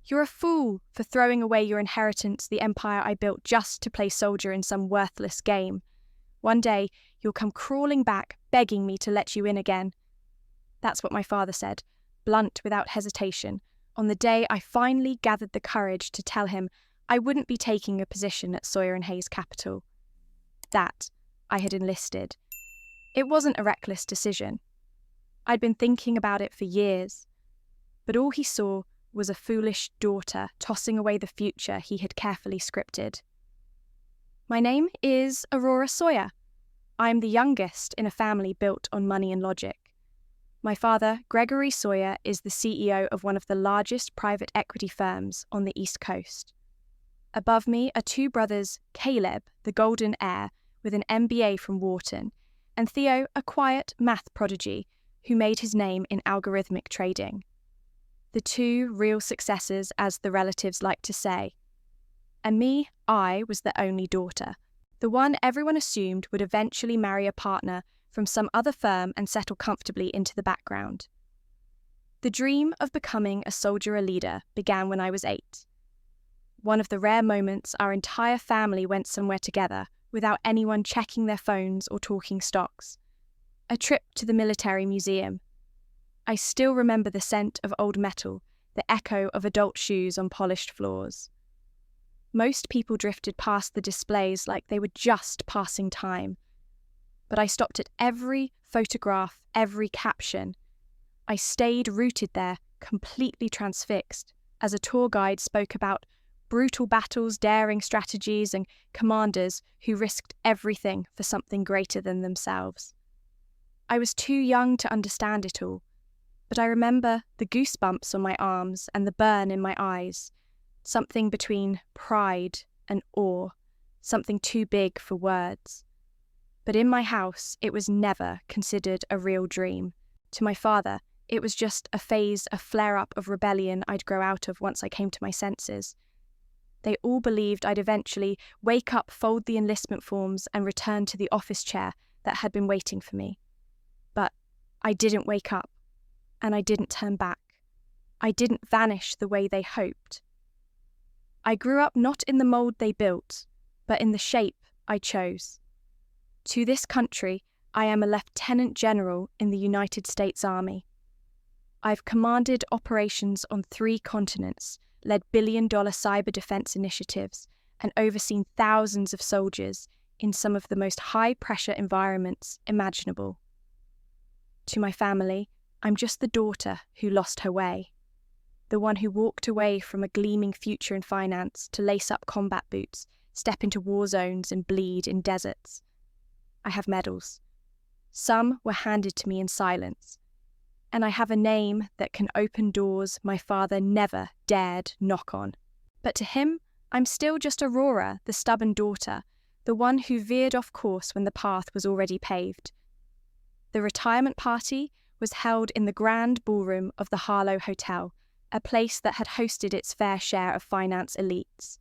You're a fool for throwing away your inheritance, the empire I built just to play soldier in some worthless game. One day, you'll come crawling back, begging me to let you in again. That's what my father said, blunt without hesitation, on the day I finally gathered the courage to tell him I wouldn't be taking a position at Sawyer and Hayes Capital. That I had enlisted. It wasn't a reckless decision. I'd been thinking about it for years, but all he saw was a foolish daughter tossing away the future he had carefully scripted. My name is Aurora Sawyer. I'm the youngest in a family built on money and logic. My father, Gregory Sawyer, is the CEO of one of the largest private equity firms on the East Coast. Above me are two brothers, Caleb, the golden heir, with an MBA from Wharton, and Theo, a quiet math prodigy who made his name in algorithmic trading. The two real successes, as the relatives like to say. And me, I was the only daughter, the one everyone assumed would eventually marry a partner from some other firm and settle comfortably into the background. The dream of becoming a soldier or leader began when I was 8. One of the rare moments our entire family went somewhere together without anyone checking their phones or talking stocks. A trip to the military museum. I still remember the scent of old metal, the echo of adult shoes on polished floors. Most people drifted past the displays like they were just passing time. But I stopped at every photograph, every caption. I stayed rooted there, completely transfixed, as a tour guide spoke about brutal battles, daring strategies, and commanders who risked everything for something greater than themselves. I was too young to understand it all, but I remember the goosebumps on my arms and the burn in my eyes, something between pride and awe, something too big for words. But in my house, it was never considered a real dream. To my father, it was just a phase, a flare-up of rebellion I'd grow out of once I came to my senses. They all believed I'd eventually wake up, fold the enlistment forms, and return to the office chair that had been waiting for me. But I didn't wake up, and I didn't turn back. I didn't vanish the way they hoped. I grew up not in the mold they built, but in the shape I chose. To this country, I am a Lieutenant General in the United States Army. I've commanded operations on 3 continents, led billion-dollar cyber defense initiatives, and overseen thousands of soldiers in some of the most high-pressure environments imaginable. To my family, I'm just the daughter who lost her way, the one who walked away from a gleaming future in finance to lace up combat boots, step into war zones, and bleed in deserts. I have medals. Some were handed to me in silence, and I have a name that can open doors my father never dared knock on. But to him, I'm still just Aurora, the stubborn daughter, the one who veered off course when the path was already paved. The retirement party was held in the grand ballroom of the Harlow Hotel, a place that had hosted its fair share of finance elites.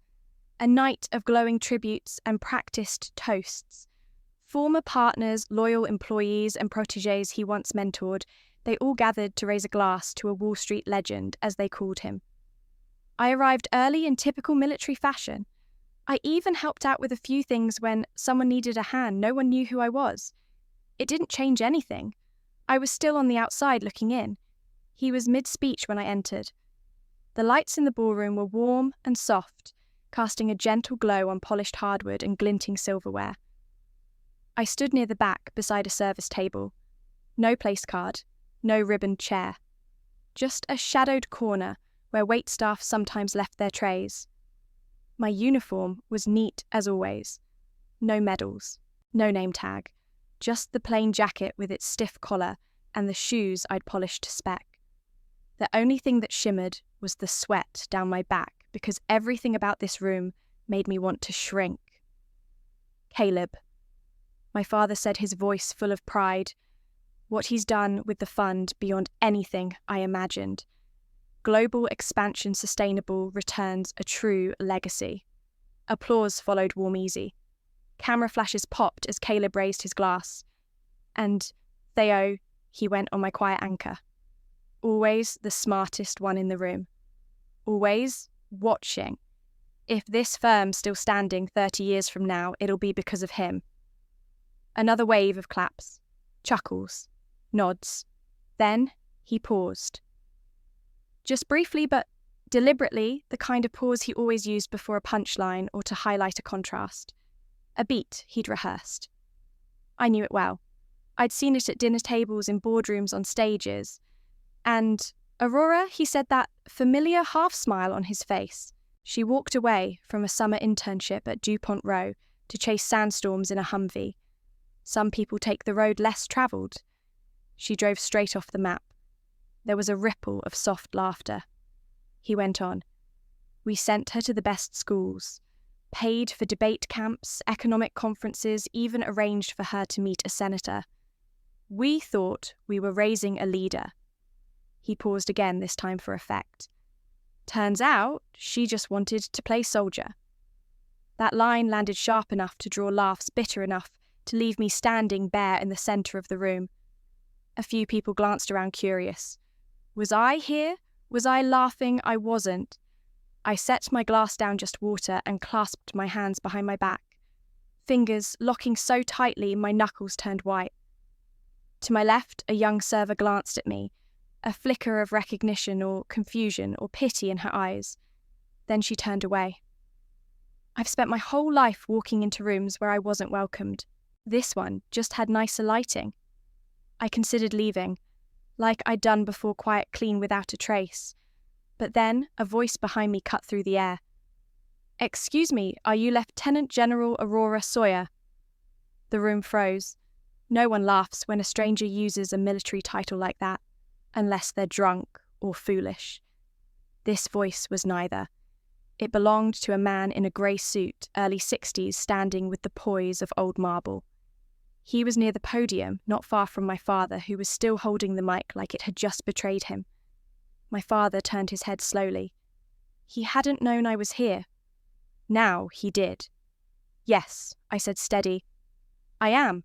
A night of glowing tributes and practiced toasts. Former partners, loyal employees, and protégés he once mentored, they all gathered to raise a glass to a Wall Street legend, as they called him. I arrived early in typical military fashion. I even helped out with a few things when someone needed a hand. No one knew who I was. It didn't change anything. I was still on the outside looking in. He was mid-speech when I entered. The lights in the ballroom were warm and soft, casting a gentle glow on polished hardwood and glinting silverware. I stood near the back beside a service table. No place card, no ribboned chair. Just a shadowed corner where waitstaff sometimes left their trays. My uniform was neat as always. No medals, no name tag, just the plain jacket with its stiff collar and the shoes I'd polished to spec. The only thing that shimmered was the sweat down my back because everything about this room made me want to shrink. Caleb. My father said, his voice full of pride. What he's done with the fund beyond anything I imagined. Global expansion sustainable returns a true legacy. Applause followed warm easy. Camera flashes popped as Caleb raised his glass. And Theo, he went on my quiet anchor. Always the smartest one in the room. always watching. If this firm's still standing 30 years from now, it'll be because of him. Another wave of claps, chuckles, nods. Then he paused. Just briefly, but deliberately, the kind of pause he always used before a punchline or to highlight a contrast. A beat he'd rehearsed. I knew it well. I'd seen it at dinner tables, in boardrooms, on stages. And Aurora, he said that familiar half-smile on his face. She walked away from a summer internship at DuPont Row to chase sandstorms in a Humvee. Some people take the road less travelled. She drove straight off the map. There was a ripple of soft laughter. He went on. We sent her to the best schools, paid for debate camps, economic conferences, even arranged for her to meet a senator. We thought we were raising a leader. He paused again, this time for effect. Turns out she just wanted to play soldier. That line landed sharp enough to draw laughs bitter enough to leave me standing bare in the centre of the room. A few people glanced around curious. Was I here? Was I laughing? I wasn't. I set my glass down just water and clasped my hands behind my back. Fingers locking so tightly my knuckles turned white. To my left, a young server glanced at me, a flicker of recognition or confusion or pity in her eyes. Then she turned away. I've spent my whole life walking into rooms where I wasn't welcomed. This one just had nicer lighting. I considered leaving, like I'd done before, quiet, clean, without a trace. But then a voice behind me cut through the air. Excuse me, are you Lieutenant General Aurora Sawyer? The room froze. No one laughs when a stranger uses a military title like that, unless they're drunk or foolish. This voice was neither. It belonged to a man in a grey suit, early 60s, standing with the poise of old marble. He was near the podium, not far from my father, who was still holding the mic like it had just betrayed him. My father turned his head slowly. He hadn't known I was here. Now he did. Yes, I said, steady. I am.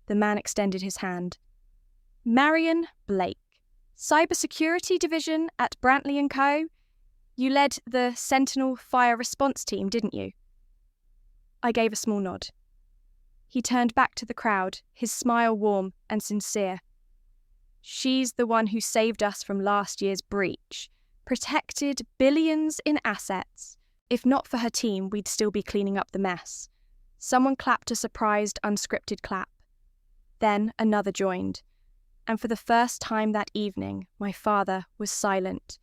The man extended his hand. Marion Blake, Cybersecurity Division at Brantley & Co. You led the Sentinel Fire Response Team, didn't you? I gave a small nod. He turned back to the crowd, his smile warm and sincere. She's the one who saved us from last year's breach, protected billions in assets. If not for her team, we'd still be cleaning up the mess. Someone clapped a surprised, unscripted clap. Then another joined. And for the first time that evening, my father was silent.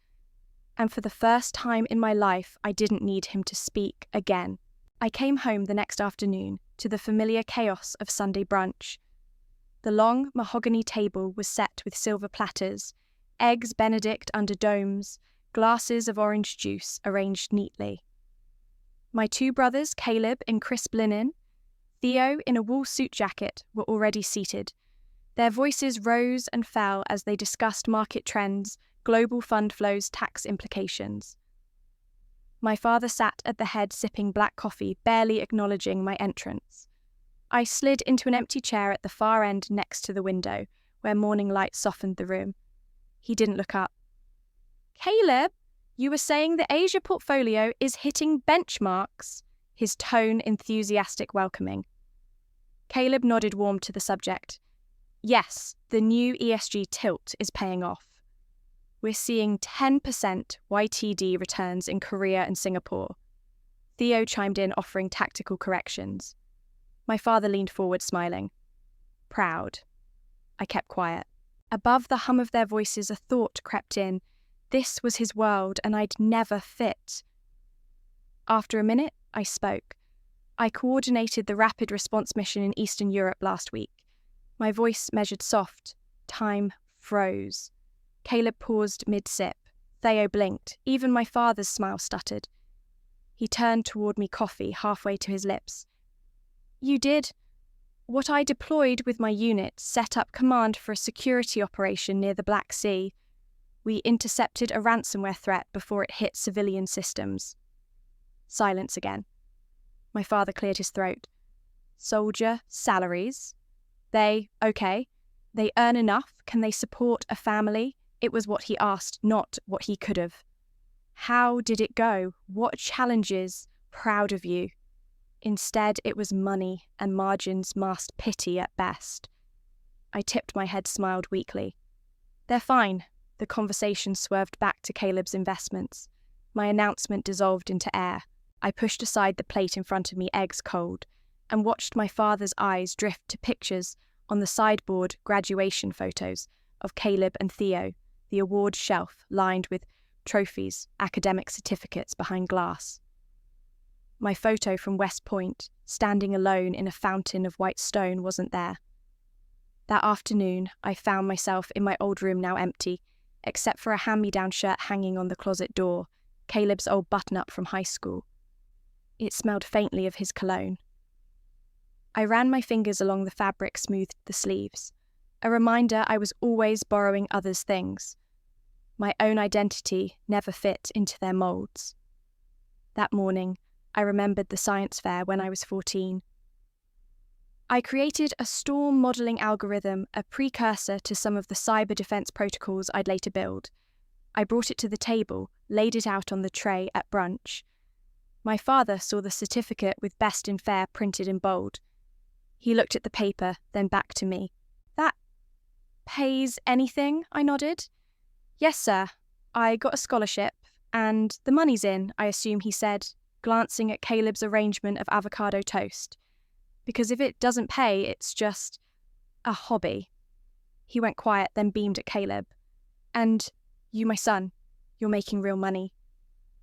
And for the first time in my life, I didn't need him to speak again. I came home the next afternoon to the familiar chaos of Sunday brunch. The long mahogany table was set with silver platters, eggs Benedict under domes, glasses of orange juice arranged neatly. My two brothers, Caleb in crisp linen, Theo in a wool suit jacket, were already seated. Their voices rose and fell as they discussed market trends, global fund flows, tax implications. My father sat at the head sipping black coffee, barely acknowledging my entrance. I slid into an empty chair at the far end next to the window, where morning light softened the room. He didn't look up. Caleb, you were saying the Asia portfolio is hitting benchmarks, his tone enthusiastic, welcoming. Caleb nodded, warm to the subject. Yes, the new ESG tilt is paying off. We're seeing 10% YTD returns in Korea and Singapore. Theo chimed in, offering tactical corrections. My father leaned forward, smiling. Proud. I kept quiet. Above the hum of their voices, a thought crept in. This was his world, and I'd never fit. After a minute, I spoke. I coordinated the rapid response mission in Eastern Europe last week. My voice measured soft. Time froze. Caleb paused mid-sip. Theo blinked. Even my father's smile stuttered. He turned toward me, coffee halfway to his lips. You did what I deployed with my unit, set up command for a security operation near the Black Sea. We intercepted a ransomware threat before it hit civilian systems. Silence again. My father cleared his throat. Soldier salaries? Okay. They earn enough? Can they support a family? It was what he asked, not what he could have. How did it go? What challenges? Proud of you. Instead, it was money, and margins masked pity at best. I tipped my head, smiled weakly. They're fine. The conversation swerved back to Caleb's investments. My announcement dissolved into air. I pushed aside the plate in front of me, eggs cold, and watched my father's eyes drift to pictures on the sideboard graduation photos of Caleb and Theo, the award shelf lined with trophies, academic certificates behind glass. My photo from West Point, standing alone in a fountain of white stone, wasn't there. That afternoon, I found myself in my old room, now empty, except for a hand-me-down shirt hanging on the closet door, Caleb's old button-up from high school. It smelled faintly of his cologne. I ran my fingers along the fabric, smoothed the sleeves. A reminder I was always borrowing others' things. My own identity never fit into their moulds. That morning, I remembered the science fair when I was 14. I created a storm modelling algorithm, a precursor to some of the cyber defence protocols I'd later build. I brought it to the table, laid it out on the tray at brunch. My father saw the certificate with Best in Fair printed in bold. He looked at the paper, then back to me. That pays anything? I nodded. Yes, sir. I got a scholarship, and the money's in, I assume he said, glancing at Caleb's arrangement of avocado toast. Because if it doesn't pay, it's just a hobby. He went quiet, then beamed at Caleb. And you, my son, you're making real money.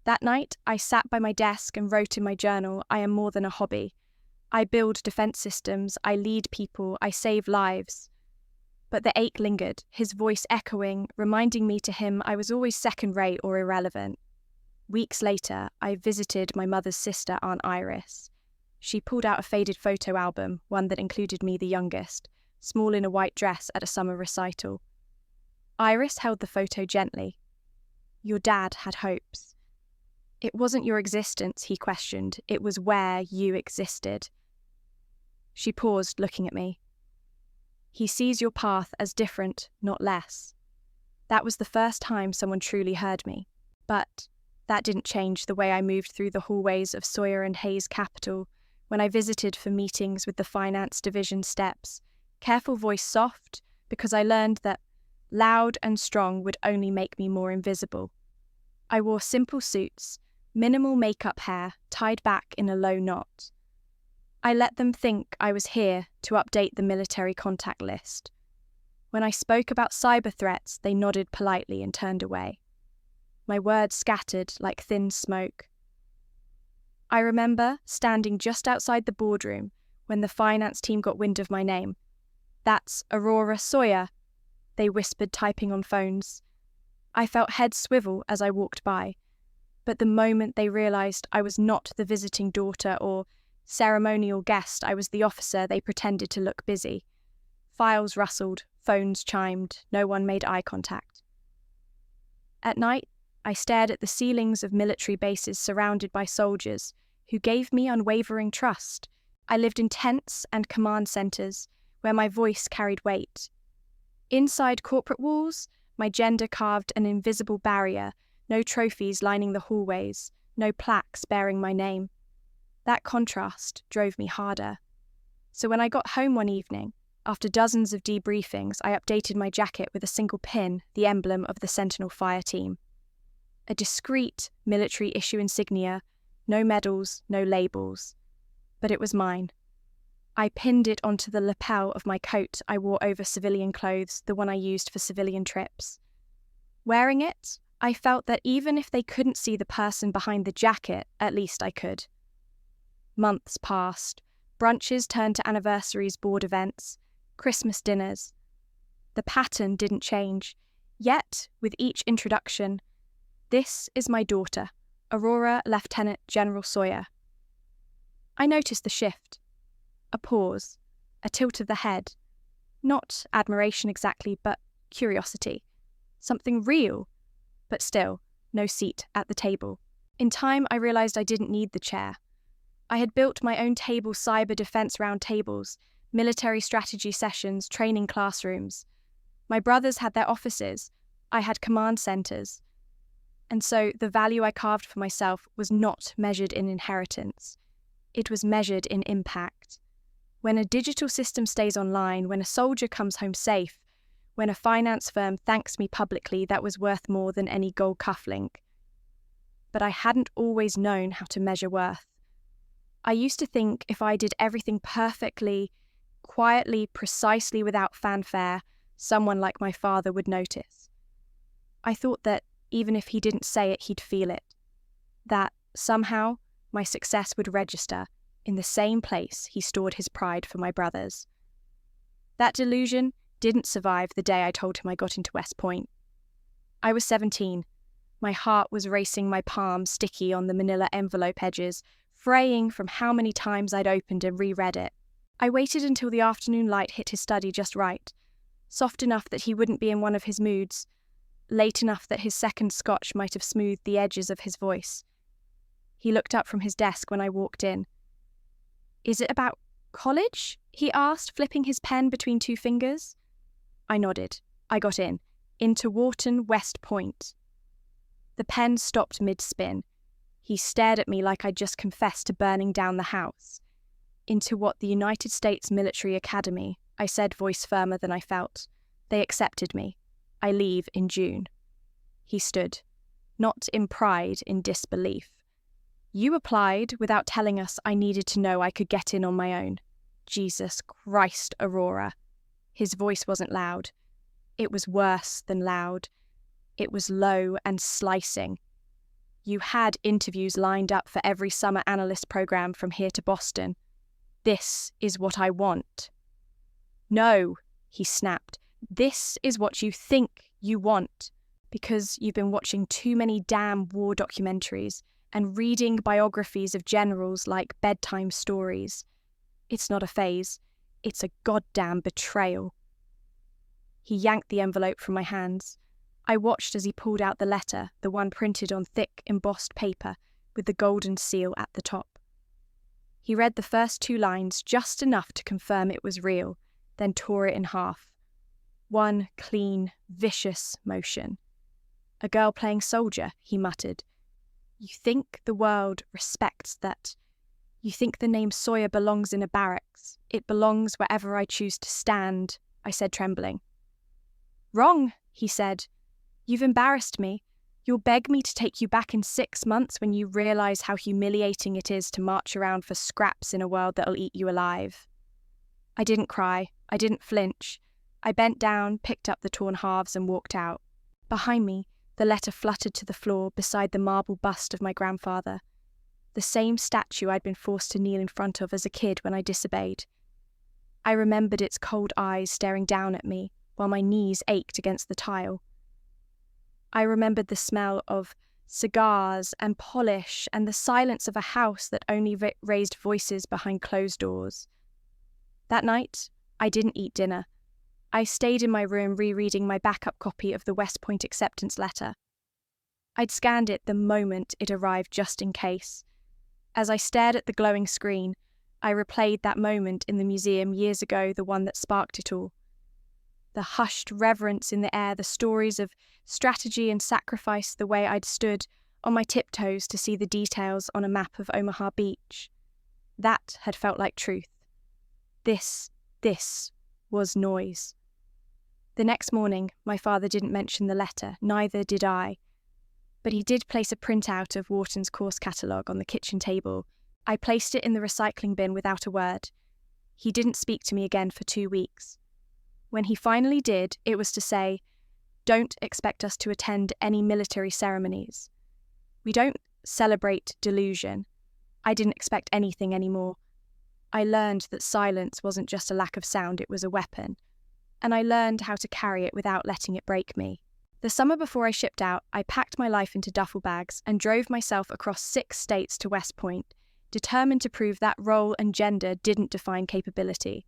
That night, I sat by my desk and wrote in my journal, I am more than a hobby. I build defence systems, I lead people, I save lives. But the ache lingered, his voice echoing, reminding me to him I was always second-rate or irrelevant. Weeks later, I visited my mother's sister, Aunt Iris. She pulled out a faded photo album, one that included me, the youngest, small in a white dress at a summer recital. Iris held the photo gently. Your dad had hopes. It wasn't your existence, he questioned. It was where you existed. She paused, looking at me. He sees your path as different, not less. That was the first time someone truly heard me. But that didn't change the way I moved through the hallways of Sawyer and Hayes Capital when I visited for meetings with the finance division steps, careful voice soft, because I learned that loud and strong would only make me more invisible. I wore simple suits, minimal makeup hair tied back in a low knot. I let them think I was here to update the military contact list. When I spoke about cyber threats, they nodded politely and turned away. My words scattered like thin smoke. I remember standing just outside the boardroom when the finance team got wind of my name. That's Aurora Sawyer, they whispered, typing on phones. I felt heads swivel as I walked by, but the moment they realised I was not the visiting daughter or ceremonial guest, I was the officer, they pretended to look busy. Files rustled, phones chimed, no one made eye contact. At night, I stared at the ceilings of military bases surrounded by soldiers who gave me unwavering trust. I lived in tents and command centres where my voice carried weight. Inside corporate walls, my gender carved an invisible barrier, no trophies lining the hallways, no plaques bearing my name. That contrast drove me harder. So when I got home one evening, after dozens of debriefings, I updated my jacket with a single pin, the emblem of the Sentinel Fire Team. A discreet military issue insignia, no medals, no labels. But it was mine. I pinned it onto the lapel of my coat I wore over civilian clothes, the one I used for civilian trips. Wearing it, I felt that even if they couldn't see the person behind the jacket, at least I could. Months passed. Brunches turned to anniversaries, board events, Christmas dinners. The pattern didn't change. Yet, with each introduction, this is my daughter, Aurora Lieutenant General Sawyer. I noticed the shift. A pause, a tilt of the head. Not admiration exactly, but curiosity. Something real, but still, no seat at the table. In time, I realised I didn't need the chair. I had built my own table, cyber defence roundtables, military strategy sessions, training classrooms. My brothers had their offices. I had command centres. And so the value I carved for myself was not measured in inheritance. It was measured in impact. When a digital system stays online, when a soldier comes home safe, when a finance firm thanks me publicly, that was worth more than any gold cufflink. But I hadn't always known how to measure worth. I used to think if I did everything perfectly, quietly, precisely, without fanfare, someone like my father would notice. I thought that even if he didn't say it, he'd feel it. That, somehow, my success would register in the same place he stored his pride for my brothers. That delusion didn't survive the day I told him I got into West Point. I was 17. My heart was racing, my palms sticky on the manila envelope edges, fraying from how many times I'd opened and reread it. I waited until the afternoon light hit his study just right, soft enough that he wouldn't be in one of his moods, late enough that his second scotch might have smoothed the edges of his voice. He looked up from his desk when I walked in. "Is it about college?" he asked, flipping his pen between two fingers. I nodded. I got in, into Wharton, West Point. The pen stopped mid-spin. He stared at me like I'd just confessed to burning down the house. "Into what, the United States Military Academy," I said, voice firmer than I felt. "They accepted me. I leave in June." He stood, not in pride, in disbelief. "You applied without telling us I needed to know I could get in on my own." Jesus Christ, Aurora. His voice wasn't loud. It was worse than loud. It was low and slicing. "You had interviews lined up for every summer analyst program from here to Boston. This is what I want." "No," he snapped. "This is what you think you want, because you've been watching too many damn war documentaries and reading biographies of generals like bedtime stories. It's not a phase. It's a goddamn betrayal." He yanked the envelope from my hands. I watched as he pulled out the letter, the one printed on thick, embossed paper, with the golden seal at the top. He read the first 2 lines just enough to confirm it was real, then tore it in half. One clean, vicious motion. "A girl playing soldier," he muttered. "You think the world respects that. You think the name Sawyer belongs in a barracks. It belongs wherever I choose to stand," I said, trembling. "Wrong," he said. "You've embarrassed me. You'll beg me to take you back in 6 months when you realise how humiliating it is to march around for scraps in a world that'll eat you alive." I didn't cry. I didn't flinch. I bent down, picked up the torn halves and walked out. Behind me, the letter fluttered to the floor beside the marble bust of my grandfather, the same statue I'd been forced to kneel in front of as a kid when I disobeyed. I remembered its cold eyes staring down at me while my knees ached against the tile. I remembered the smell of cigars and polish and the silence of a house that only raised voices behind closed doors. That night, I didn't eat dinner. I stayed in my room rereading my backup copy of the West Point acceptance letter. I'd scanned it the moment it arrived just in case. As I stared at the glowing screen, I replayed that moment in the museum years ago, the one that sparked it all. The hushed reverence in the air, the stories of strategy and sacrifice, the way I'd stood on my tiptoes to see the details on a map of Omaha Beach. That had felt like truth. This was noise. The next morning, my father didn't mention the letter, neither did I. But he did place a printout of Wharton's course catalogue on the kitchen table. I placed it in the recycling bin without a word. He didn't speak to me again for 2 weeks. When he finally did, it was to say, "Don't expect us to attend any military ceremonies. We don't celebrate delusion." I didn't expect anything anymore. I learned that silence wasn't just a lack of sound, it was a weapon. And I learned how to carry it without letting it break me. The summer before I shipped out, I packed my life into duffel bags and drove myself across 6 states to West Point, determined to prove that role and gender didn't define capability.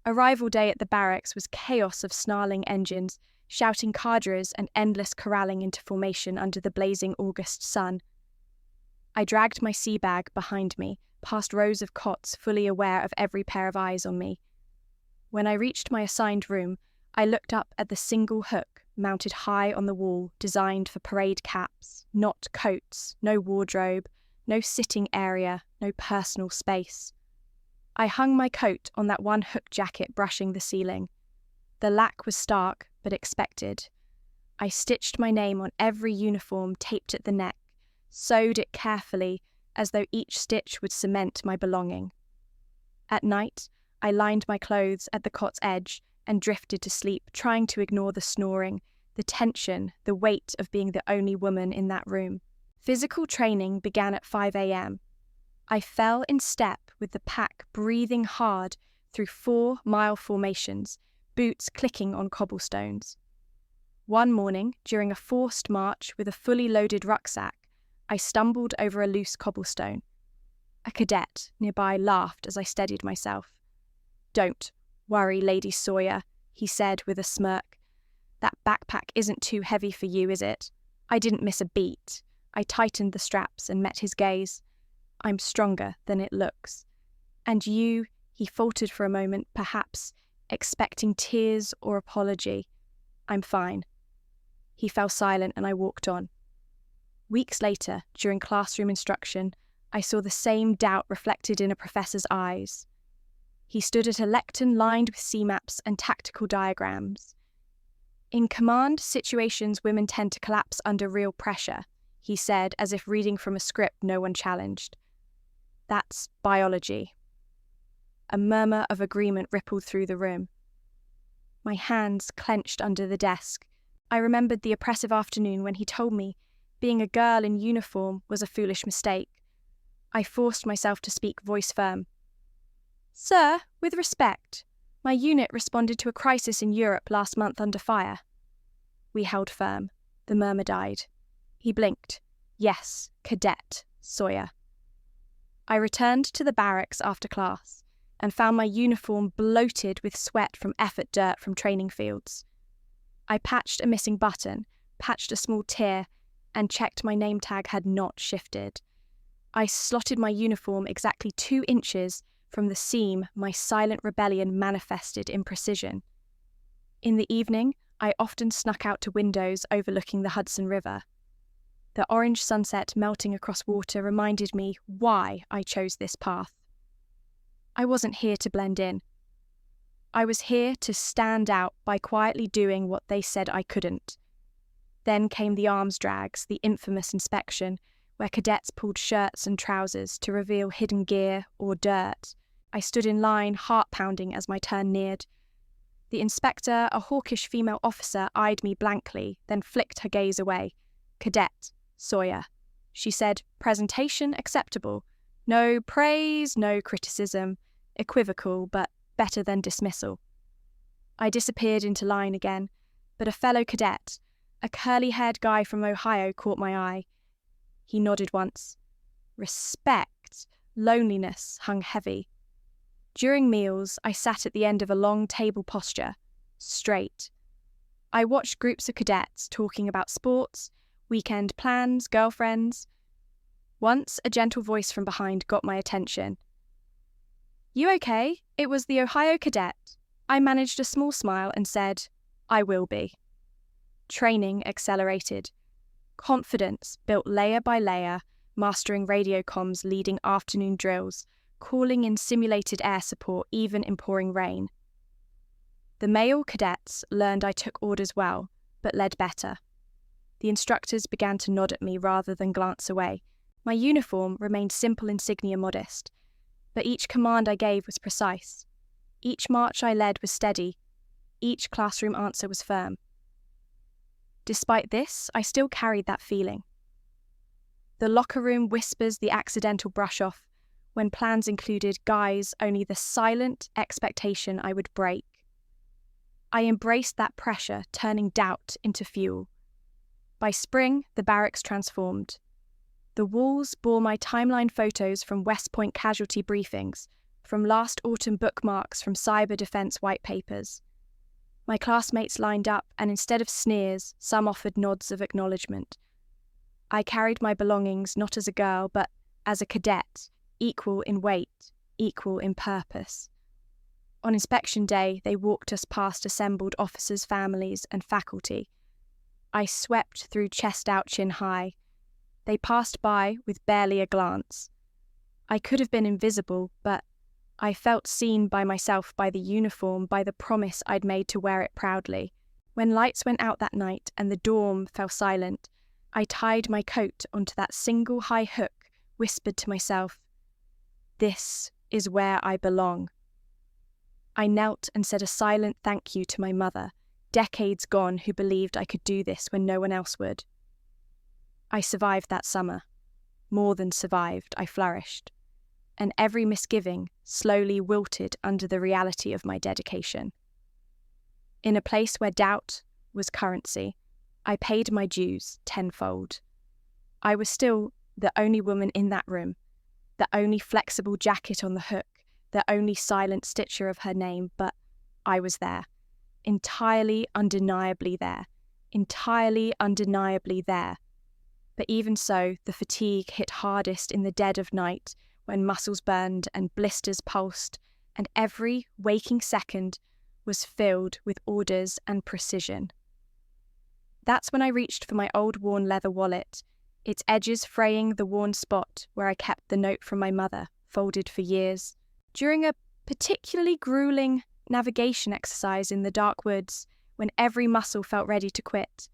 Arrival day at the barracks was chaos of snarling engines, shouting cadres and endless corralling into formation under the blazing August sun. I dragged my sea bag behind me, past rows of cots, fully aware of every pair of eyes on me. When I reached my assigned room, I looked up at the single hook mounted high on the wall, designed for parade caps, not coats, no wardrobe, no sitting area, no personal space. I hung my coat on that one hook jacket brushing the ceiling. The lack was stark, but expected. I stitched my name on every uniform taped at the neck, sewed it carefully, as though each stitch would cement my belonging. At night, I lined my clothes at the cot's edge and drifted to sleep, trying to ignore the snoring, the tension, the weight of being the only woman in that room. Physical training began at 5 a.m. I fell in step with the pack breathing hard through 4-mile formations, boots clicking on cobblestones. One morning, during a forced march with a fully loaded rucksack, I stumbled over a loose cobblestone. A cadet nearby laughed as I steadied myself. "Don't worry, Lady Sawyer," he said with a smirk. "That backpack isn't too heavy for you, is it?" I didn't miss a beat. I tightened the straps and met his gaze. "I'm stronger than it looks." "And you," he faltered for a moment, perhaps expecting tears or apology. "I'm fine." He fell silent and I walked on. Weeks later, during classroom instruction, I saw the same doubt reflected in a professor's eyes. He stood at a lectern lined with C-maps and tactical diagrams. "In command situations, women tend to collapse under real pressure," he said, as if reading from a script no one challenged. "That's biology." A murmur of agreement rippled through the room. My hands clenched under the desk. I remembered the oppressive afternoon when he told me being a girl in uniform was a foolish mistake. I forced myself to speak voice firm. "Sir, with respect, my unit responded to a crisis in Europe last month under fire." We held firm. The murmur died. He blinked. "Yes, Cadet Sawyer." I returned to the barracks after class and found my uniform bloated with sweat from effort dirt from training fields. I patched a missing button, patched a small tear, and checked my name tag had not shifted. I slotted my uniform exactly 2 inches from the seam my silent rebellion manifested in precision. In the evening, I often snuck out to windows overlooking the Hudson River. The orange sunset melting across water reminded me why I chose this path. I wasn't here to blend in. I was here to stand out by quietly doing what they said I couldn't. Then came the arms drags, the infamous inspection, where cadets pulled shirts and trousers to reveal hidden gear or dirt. I stood in line, heart-pounding as my turn neared. The inspector, a hawkish female officer, eyed me blankly, then flicked her gaze away. "Cadet Sawyer." She said, "Presentation acceptable. No praise, no criticism. Equivocal, but better than dismissal." I disappeared into line again, but a fellow cadet, a curly-haired guy from Ohio, caught my eye. He nodded once. Respect, loneliness hung heavy. During meals, I sat at the end of a long table posture, straight. I watched groups of cadets talking about sports, weekend plans, girlfriends. Once, a gentle voice from behind got my attention. "You okay?" It was the Ohio cadet. I managed a small smile and said, "I will be." Training accelerated. Confidence built layer by layer, mastering radio comms, leading afternoon drills, calling in simulated air support even in pouring rain. The male cadets learned I took orders well, but led better. The instructors began to nod at me rather than glance away. My uniform remained simple insignia modest, but each command I gave was precise. Each march I led was steady. Each classroom answer was firm. Despite this, I still carried that feeling. The locker room whispers the accidental brush-off, when plans included guys only the silent expectation I would break. I embraced that pressure, turning doubt into fuel. By spring, the barracks transformed. The walls bore my timeline photos from West Point casualty briefings, from last autumn bookmarks from cyber defense white papers. My classmates lined up, and instead of sneers, some offered nods of acknowledgement. I carried my belongings not as a girl, but as a cadet, equal in weight, equal in purpose. On inspection day, they walked us past assembled officers' families and faculty, I swept through chest out, chin high. They passed by with barely a glance. I could have been invisible, but I felt seen by myself, by the uniform, by the promise I'd made to wear it proudly. When lights went out that night and the dorm fell silent, I tied my coat onto that single high hook, whispered to myself, "This is where I belong." I knelt and said a silent thank you to my mother, decades gone, who believed I could do this when no one else would. I survived that summer. More than survived, I flourished. And every misgiving slowly wilted under the reality of my dedication. In a place where doubt was currency, I paid my dues tenfold. I was still the only woman in that room, the only flexible jacket on the hook, the only silent stitcher of her name, but I was there, entirely undeniably there, entirely undeniably there. But even so, the fatigue hit hardest in the dead of night, when muscles burned and blisters pulsed, and every waking second was filled with orders and precision. That's when I reached for my old worn leather wallet, its edges fraying the worn spot where I kept the note from my mother, folded for years. During a particularly grueling navigation exercise in the dark woods, when every muscle felt ready to quit,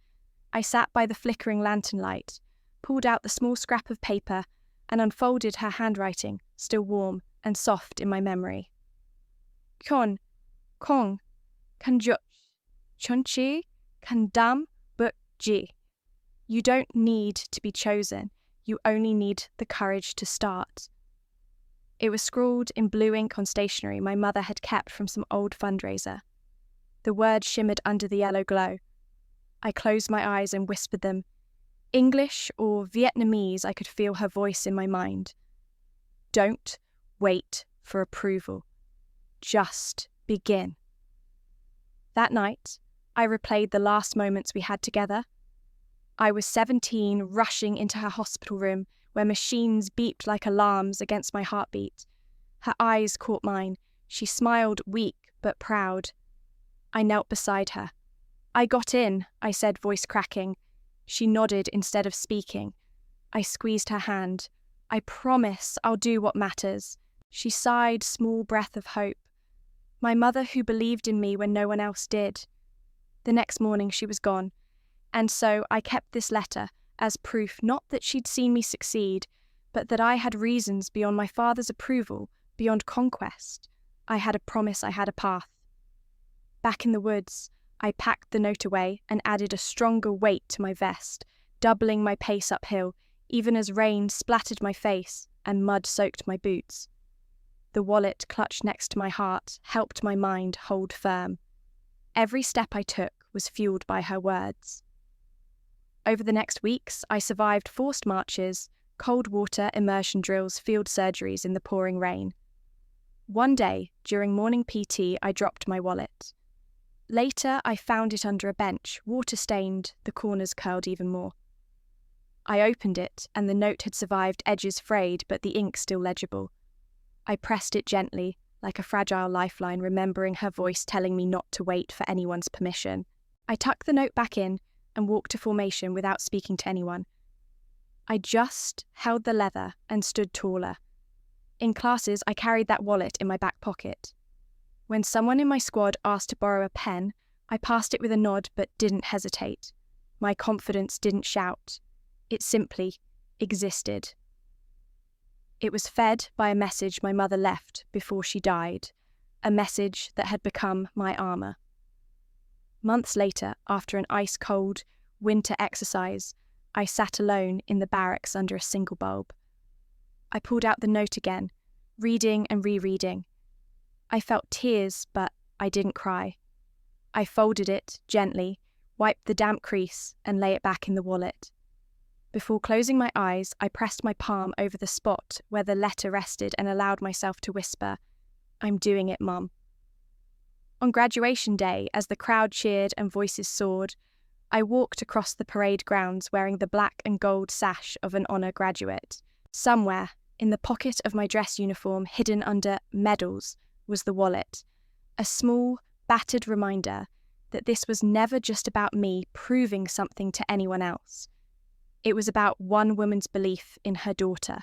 I sat by the flickering lantern light, pulled out the small scrap of paper, and unfolded her handwriting, still warm and soft in my memory. Kon, Kong, Kanjuch, Chonchi, Kandam, Buk Ji. You don't need to be chosen, you only need the courage to start. It was scrawled in blue ink on stationery my mother had kept from some old fundraiser. The words shimmered under the yellow glow. I closed my eyes and whispered them. English or Vietnamese, I could feel her voice in my mind. Don't wait for approval. Just begin. That night, I replayed the last moments we had together. I was 17, rushing into her hospital room, where machines beeped like alarms against my heartbeat. Her eyes caught mine. She smiled, weak but proud. I knelt beside her. I got in, I said, voice cracking. She nodded instead of speaking. I squeezed her hand. I promise I'll do what matters. She sighed, small breath of hope. My mother who believed in me when no one else did. The next morning she was gone, and so I kept this letter as proof not that she'd seen me succeed, but that I had reasons beyond my father's approval, beyond conquest. I had a promise, I had a path. Back in the woods, I packed the note away and added a stronger weight to my vest, doubling my pace uphill, even as rain splattered my face and mud soaked my boots. The wallet clutched next to my heart helped my mind hold firm. Every step I took was fueled by her words. Over the next weeks, I survived forced marches, cold water immersion drills, field surgeries in the pouring rain. One day, during morning PT, I dropped my wallet. Later, I found it under a bench, water-stained, the corners curled even more. I opened it, and the note had survived edges frayed, but the ink still legible. I pressed it gently, like a fragile lifeline, remembering her voice telling me not to wait for anyone's permission. I tucked the note back in and walked to formation without speaking to anyone. I just held the leather and stood taller. In classes, I carried that wallet in my back pocket. When someone in my squad asked to borrow a pen, I passed it with a nod but didn't hesitate. My confidence didn't shout. It simply existed. It was fed by a message my mother left before she died, a message that had become my armour. Months later, after an ice-cold winter exercise, I sat alone in the barracks under a single bulb. I pulled out the note again, reading and rereading. I felt tears, but I didn't cry. I folded it gently, wiped the damp crease, and lay it back in the wallet. Before closing my eyes, I pressed my palm over the spot where the letter rested and allowed myself to whisper, "I'm doing it, Mum." On graduation day, as the crowd cheered and voices soared, I walked across the parade grounds wearing the black and gold sash of an honour graduate. Somewhere, in the pocket of my dress uniform, hidden under medals, was the wallet, a small, battered reminder that this was never just about me proving something to anyone else. It was about one woman's belief in her daughter.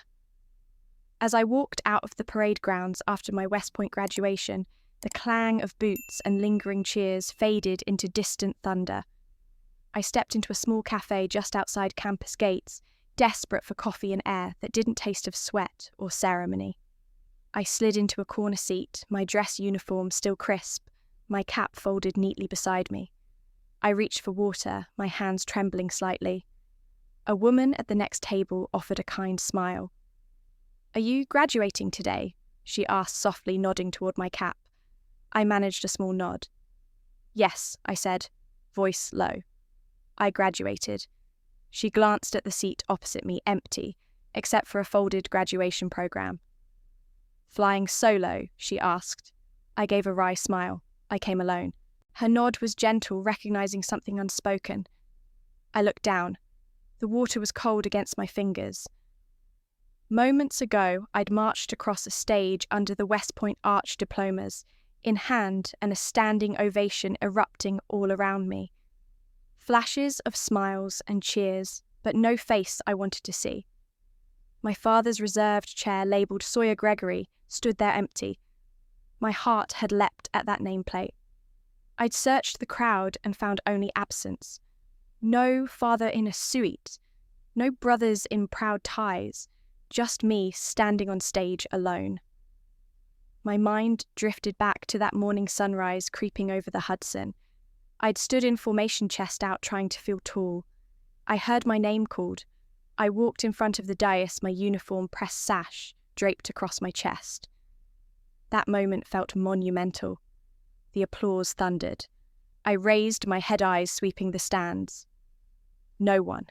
As I walked out of the parade grounds after my West Point graduation, the clang of boots and lingering cheers faded into distant thunder. I stepped into a small cafe just outside campus gates, desperate for coffee and air that didn't taste of sweat or ceremony. I slid into a corner seat, my dress uniform still crisp, my cap folded neatly beside me. I reached for water, my hands trembling slightly. A woman at the next table offered a kind smile. "Are you graduating today?" she asked softly, nodding toward my cap. I managed a small nod. "Yes," I said, voice low. "I graduated." She glanced at the seat opposite me, empty, except for a folded graduation program. "Flying solo?" she asked. I gave a wry smile. I came alone. Her nod was gentle, recognizing something unspoken. I looked down. The water was cold against my fingers. Moments ago, I'd marched across a stage under the West Point Arch diplomas, in hand and a standing ovation erupting all around me. Flashes of smiles and cheers, but no face I wanted to see. My father's reserved chair labelled Sawyer Gregory stood there empty. My heart had leapt at that nameplate. I'd searched the crowd and found only absence. No father in a suite, no brothers in proud ties, just me standing on stage alone. My mind drifted back to that morning sunrise creeping over the Hudson. I'd stood in formation, chest out, trying to feel tall. I heard my name called. I walked in front of the dais, my uniform pressed sash draped across my chest. That moment felt monumental. The applause thundered. I raised my head eyes, sweeping the stands. No one.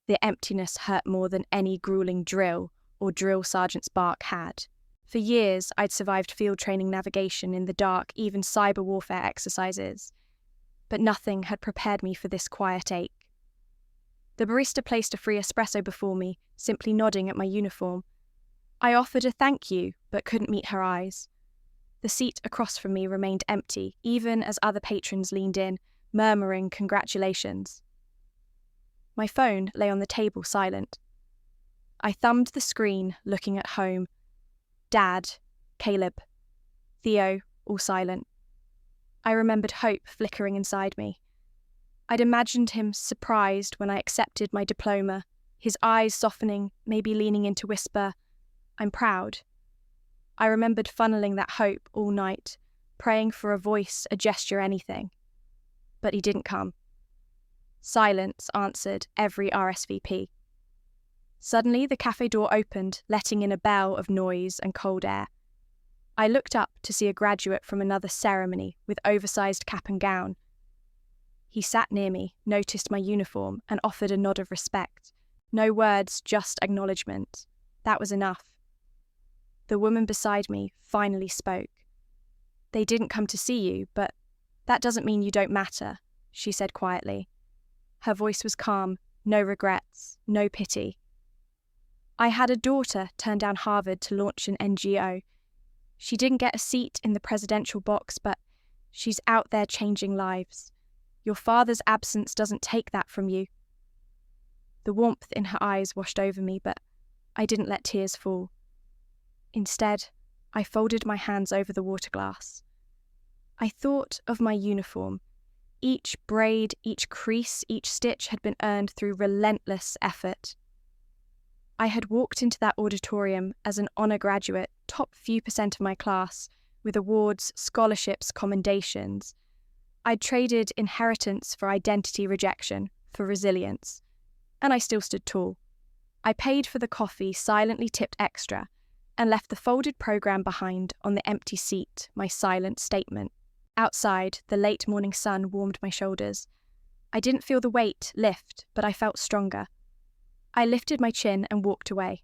The emptiness hurt more than any grueling drill or drill sergeant's bark had. For years, I'd survived field training, navigation in the dark, even cyber warfare exercises. But nothing had prepared me for this quiet ache. The barista placed a free espresso before me, simply nodding at my uniform. I offered a thank you, but couldn't meet her eyes. The seat across from me remained empty, even as other patrons leaned in, murmuring congratulations. My phone lay on the table, silent. I thumbed the screen, looking at home. Dad, Caleb, Theo, all silent. I remembered hope flickering inside me. I'd imagined him surprised when I accepted my diploma, his eyes softening, maybe leaning in to whisper, "I'm proud." I remembered funneling that hope all night, praying for a voice, a gesture, anything. But he didn't come. Silence answered every RSVP. Suddenly, the cafe door opened, letting in a bell of noise and cold air. I looked up to see a graduate from another ceremony with oversized cap and gown. He sat near me, noticed my uniform, and offered a nod of respect. No words, just acknowledgement. That was enough. The woman beside me finally spoke. "They didn't come to see you, but that doesn't mean you don't matter," she said quietly. Her voice was calm, no regrets, no pity. "I had a daughter turn down Harvard to launch an NGO. She didn't get a seat in the presidential box, but she's out there changing lives. Your father's absence doesn't take that from you." The warmth in her eyes washed over me, but I didn't let tears fall. Instead, I folded my hands over the water glass. I thought of my uniform. Each braid, each crease, each stitch had been earned through relentless effort. I had walked into that auditorium as an honor graduate, top few percent of my class, with awards, scholarships, commendations. I'd traded inheritance for identity rejection, for resilience. And I still stood tall. I paid for the coffee, silently tipped extra, and left the folded program behind on the empty seat, my silent statement. Outside, the late morning sun warmed my shoulders. I didn't feel the weight lift, but I felt stronger. I lifted my chin and walked away.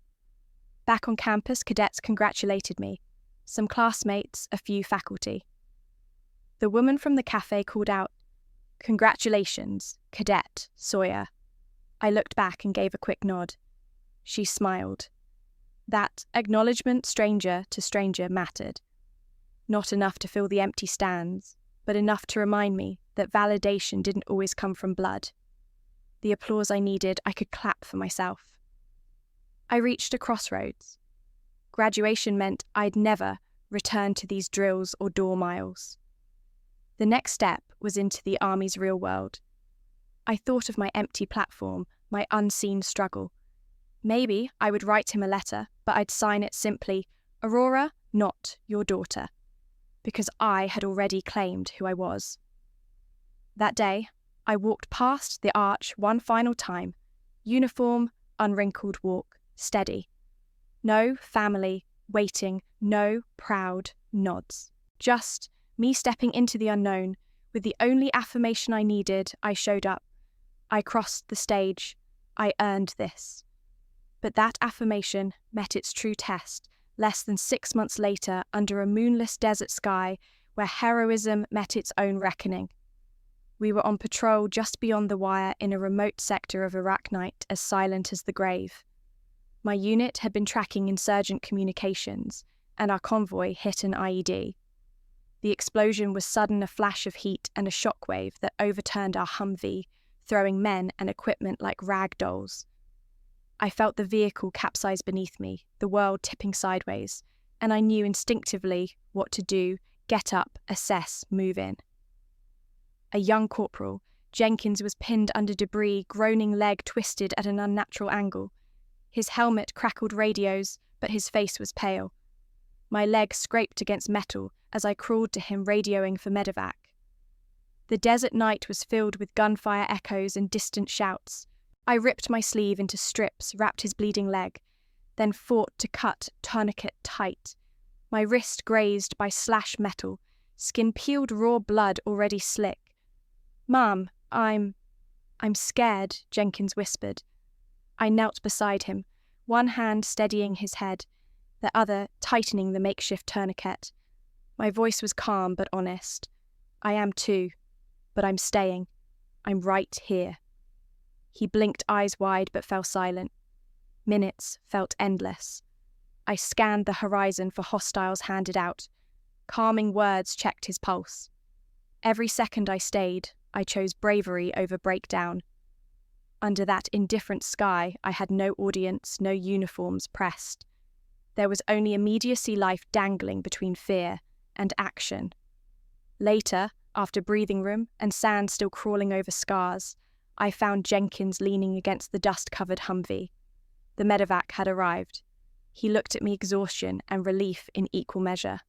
Back on campus, cadets congratulated me. Some classmates, a few faculty. The woman from the cafe called out, "Congratulations, Cadet Sawyer." I looked back and gave a quick nod. She smiled. That acknowledgement, stranger to stranger, mattered. Not enough to fill the empty stands, but enough to remind me that validation didn't always come from blood. The applause I needed, I could clap for myself. I reached a crossroads. Graduation meant I'd never return to these drills or door miles. The next step was into the Army's real world. I thought of my empty platform, my unseen struggle. Maybe I would write him a letter, but I'd sign it simply, Aurora, not your daughter, because I had already claimed who I was. That day, I walked past the arch one final time, uniform, unwrinkled walk, steady. No family, waiting, no proud nods. Just me stepping into the unknown, with the only affirmation I needed. I showed up. I crossed the stage. I earned this. But that affirmation met its true test less than 6 months later under a moonless desert sky where heroism met its own reckoning. We were on patrol just beyond the wire in a remote sector of Iraq night as silent as the grave. My unit had been tracking insurgent communications, and our convoy hit an IED. The explosion was sudden, a flash of heat and a shockwave that overturned our Humvee, throwing men and equipment like rag dolls. I felt the vehicle capsize beneath me, the world tipping sideways, and I knew instinctively what to do: get up, assess, move in. A young corporal, Jenkins was pinned under debris, groaning leg twisted at an unnatural angle. His helmet crackled radios, but his face was pale. My leg scraped against metal as I crawled to him, radioing for medevac. The desert night was filled with gunfire echoes and distant shouts. I ripped my sleeve into strips, wrapped his bleeding leg, then fought to cut tourniquet tight. My wrist grazed by slash metal, skin peeled, raw blood already slick. "Mom, I'm scared," Jenkins whispered. I knelt beside him, one hand steadying his head, the other tightening the makeshift tourniquet. My voice was calm but honest. "I am too, but I'm staying. I'm right here." He blinked, eyes wide, but fell silent. Minutes felt endless. I scanned the horizon for hostiles handed out. Calming words checked his pulse. Every second I stayed, I chose bravery over breakdown. Under that indifferent sky, I had no audience, no uniforms pressed. There was only immediacy, life dangling between fear and action. Later, after breathing room and sand still crawling over scars, I found Jenkins leaning against the dust-covered Humvee. The medevac had arrived. He looked at me, exhaustion and relief in equal measure.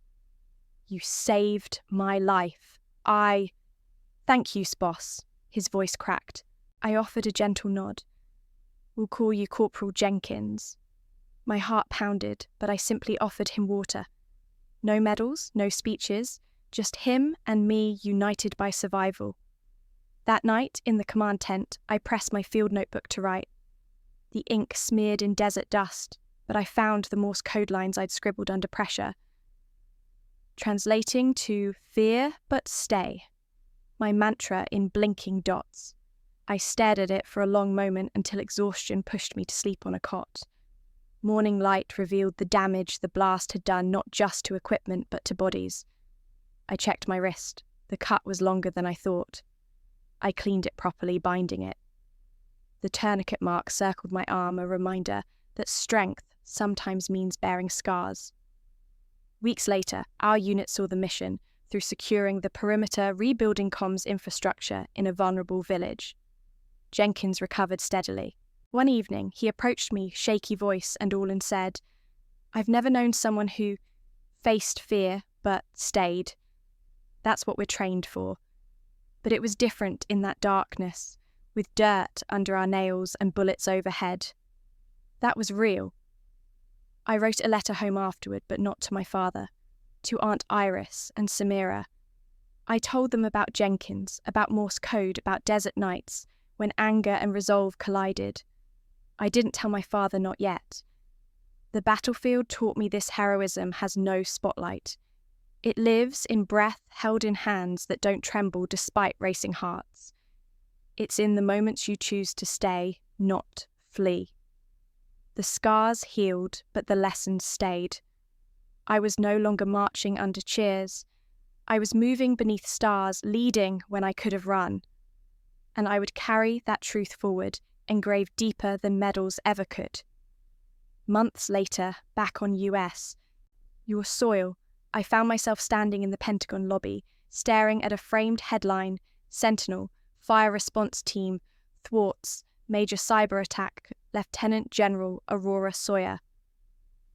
"You saved my life. Thank you, boss," his voice cracked. I offered a gentle nod. "We'll call you Corporal Jenkins." My heart pounded, but I simply offered him water. No medals, no speeches, just him and me united by survival. That night, in the command tent, I pressed my field notebook to write. The ink smeared in desert dust, but I found the Morse code lines I'd scribbled under pressure. Translating to "fear but stay," my mantra in blinking dots. I stared at it for a long moment until exhaustion pushed me to sleep on a cot. Morning light revealed the damage the blast had done not just to equipment but to bodies. I checked my wrist. The cut was longer than I thought. I cleaned it properly, binding it. The tourniquet mark circled my arm, a reminder that strength sometimes means bearing scars. Weeks later, our unit saw the mission through securing the perimeter, rebuilding comms infrastructure in a vulnerable village. Jenkins recovered steadily. One evening, he approached me, shaky voice and all, and said, "I've never known someone who faced fear but stayed. That's what we're trained for. But it was different in that darkness, with dirt under our nails and bullets overhead. That was real." I wrote a letter home afterward, but not to my father, to Aunt Iris and Samira. I told them about Jenkins, about Morse code, about desert nights, when anger and resolve collided. I didn't tell my father, not yet. The battlefield taught me this heroism has no spotlight. It lives in breath held in hands that don't tremble despite racing hearts. It's in the moments you choose to stay, not flee. The scars healed, but the lessons stayed. I was no longer marching under cheers. I was moving beneath stars, leading when I could have run. And I would carry that truth forward, engraved deeper than medals ever could. Months later, back on US, your soil, I found myself standing in the Pentagon lobby, staring at a framed headline, Sentinel, Fire Response Team, thwarts, Major Cyber Attack, Lieutenant General Aurora Sawyer.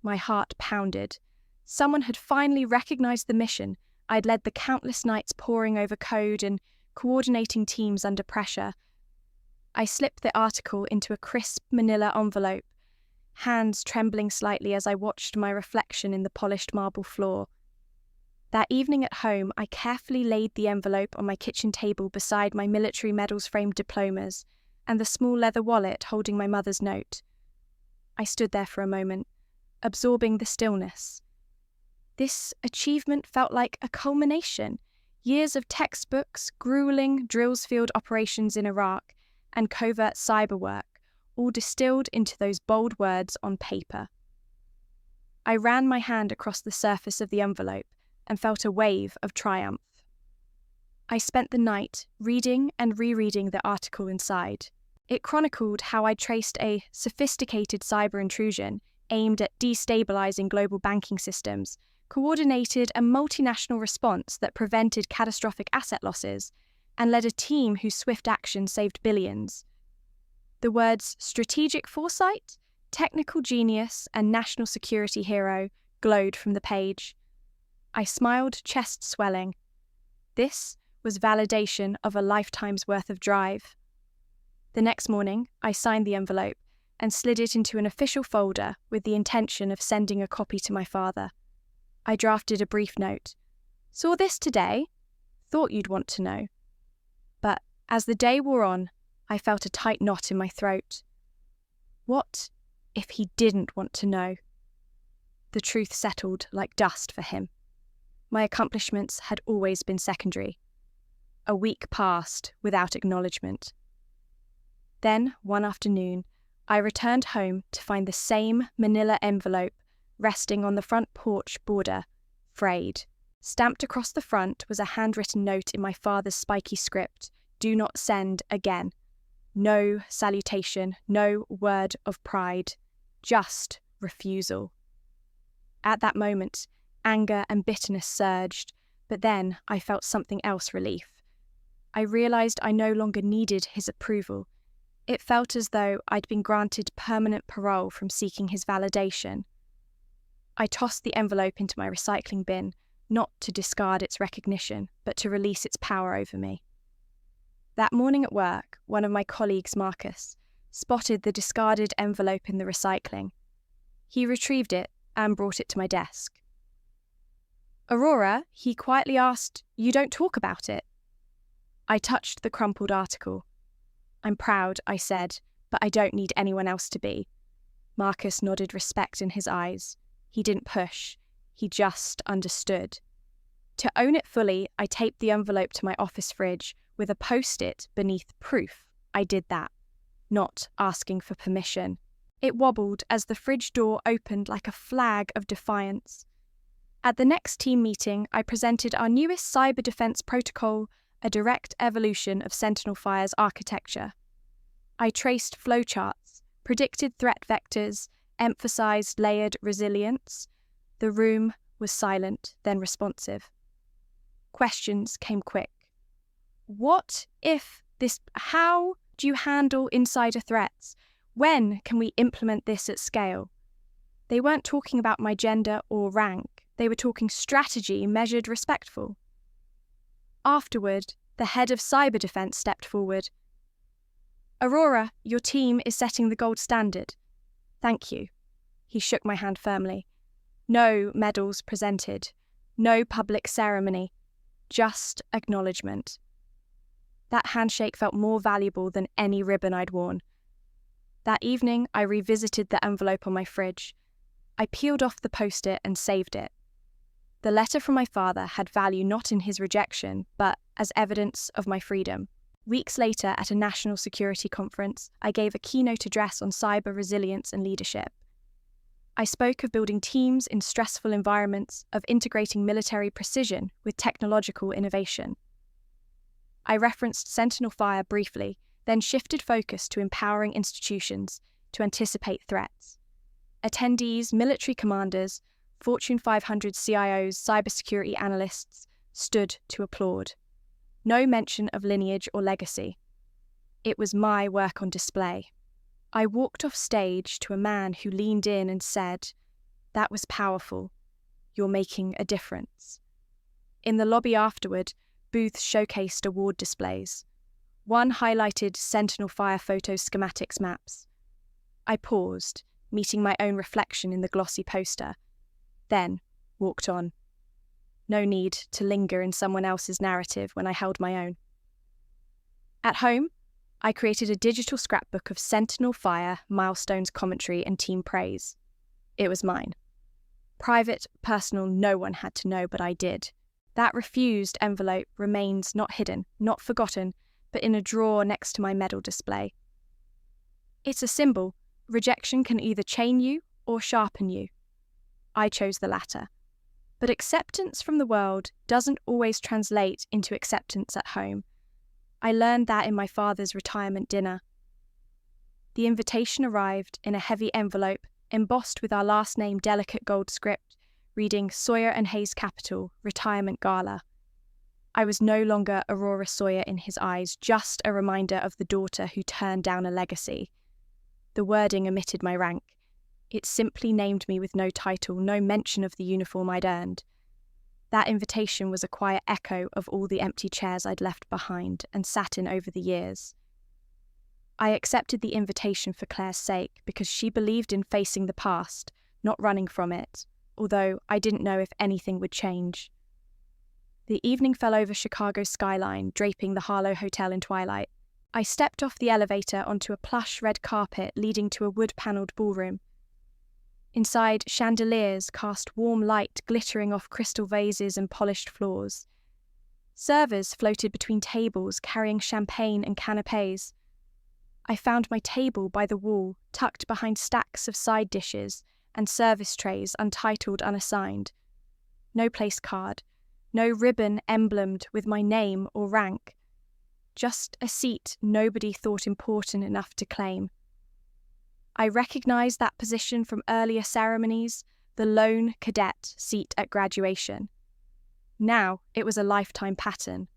My heart pounded. Someone had finally recognized the mission. I'd led the countless nights poring over code and coordinating teams under pressure. I slipped the article into a crisp manila envelope, hands trembling slightly as I watched my reflection in the polished marble floor. That evening at home, I carefully laid the envelope on my kitchen table beside my military medals-framed diplomas and the small leather wallet holding my mother's note. I stood there for a moment, absorbing the stillness. This achievement felt like a culmination. Years of textbooks, grueling drills field operations in Iraq, and covert cyber work, all distilled into those bold words on paper. I ran my hand across the surface of the envelope and felt a wave of triumph. I spent the night reading and rereading the article inside. It chronicled how I traced a sophisticated cyber intrusion aimed at destabilizing global banking systems, coordinated a multinational response that prevented catastrophic asset losses, and led a team whose swift action saved billions. The words strategic foresight, technical genius, and national security hero glowed from the page. I smiled, chest swelling. This was validation of a lifetime's worth of drive. The next morning, I signed the envelope and slid it into an official folder with the intention of sending a copy to my father. I drafted a brief note. Saw this today. Thought you'd want to know. But as the day wore on, I felt a tight knot in my throat. What if he didn't want to know? The truth settled like dust for him. My accomplishments had always been secondary. A week passed without acknowledgement. Then, one afternoon, I returned home to find the same manila envelope resting on the front porch border, frayed. Stamped across the front was a handwritten note in my father's spiky script, "Do not send again." No salutation, no word of pride, just refusal. At that moment, anger and bitterness surged, but then I felt something else relief. I realized I no longer needed his approval. It felt as though I'd been granted permanent parole from seeking his validation. I tossed the envelope into my recycling bin, not to discard its recognition, but to release its power over me. That morning at work, one of my colleagues, Marcus, spotted the discarded envelope in the recycling. He retrieved it and brought it to my desk. "Aurora," he quietly asked, "you don't talk about it." I touched the crumpled article. "I'm proud," I said, "but I don't need anyone else to be." Marcus nodded respect in his eyes. He didn't push. He just understood. To own it fully, I taped the envelope to my office fridge with a post-it beneath proof I did that, not asking for permission. It wobbled as the fridge door opened like a flag of defiance. At the next team meeting, I presented our newest cyber defense protocol, a direct evolution of Sentinel Fire's architecture. I traced flowcharts, predicted threat vectors, emphasized layered resilience. The room was silent, then responsive. Questions came quick. What if this? How do you handle insider threats? When can we implement this at scale? They weren't talking about my gender or rank. They were talking strategy, measured, respectful. Afterward, the head of cyber defense stepped forward. "Aurora, your team is setting the gold standard. Thank you." He shook my hand firmly. No medals presented, no public ceremony, just acknowledgement. That handshake felt more valuable than any ribbon I'd worn. That evening, I revisited the envelope on my fridge. I peeled off the post-it and saved it. The letter from my father had value not in his rejection, but as evidence of my freedom. Weeks later, at a national security conference, I gave a keynote address on cyber resilience and leadership. I spoke of building teams in stressful environments, of integrating military precision with technological innovation. I referenced Sentinel Fire briefly, then shifted focus to empowering institutions to anticipate threats. Attendees, military commanders, Fortune 500 CIOs, cybersecurity analysts stood to applaud. No mention of lineage or legacy. It was my work on display. I walked off stage to a man who leaned in and said, "That was powerful. You're making a difference." In the lobby afterward, booths showcased award displays. One highlighted Sentinel Fire photo schematics maps. I paused, meeting my own reflection in the glossy poster, then walked on. No need to linger in someone else's narrative when I held my own. At home, I created a digital scrapbook of Sentinel Fire, milestones, commentary, and team praise. It was mine. Private, personal, no one had to know, but I did. That refused envelope remains not hidden, not forgotten, but in a drawer next to my medal display. It's a symbol. Rejection can either chain you or sharpen you. I chose the latter. But acceptance from the world doesn't always translate into acceptance at home. I learned that in my father's retirement dinner. The invitation arrived in a heavy envelope, embossed with our last name delicate gold script, reading Sawyer and Hayes Capital, Retirement Gala. I was no longer Aurora Sawyer in his eyes, just a reminder of the daughter who turned down a legacy. The wording omitted my rank. It simply named me with no title, no mention of the uniform I'd earned. That invitation was a quiet echo of all the empty chairs I'd left behind and sat in over the years. I accepted the invitation for Claire's sake because she believed in facing the past, not running from it, although I didn't know if anything would change. The evening fell over Chicago's skyline, draping the Harlow Hotel in twilight. I stepped off the elevator onto a plush red carpet leading to a wood-panelled ballroom. Inside, chandeliers cast warm light glittering off crystal vases and polished floors. Servers floated between tables carrying champagne and canapés. I found my table by the wall, tucked behind stacks of side dishes and service trays untitled, unassigned. No place card, no ribbon emblemed with my name or rank. Just a seat nobody thought important enough to claim. I recognized that position from earlier ceremonies, the lone cadet seat at graduation. Now it was a lifetime pattern.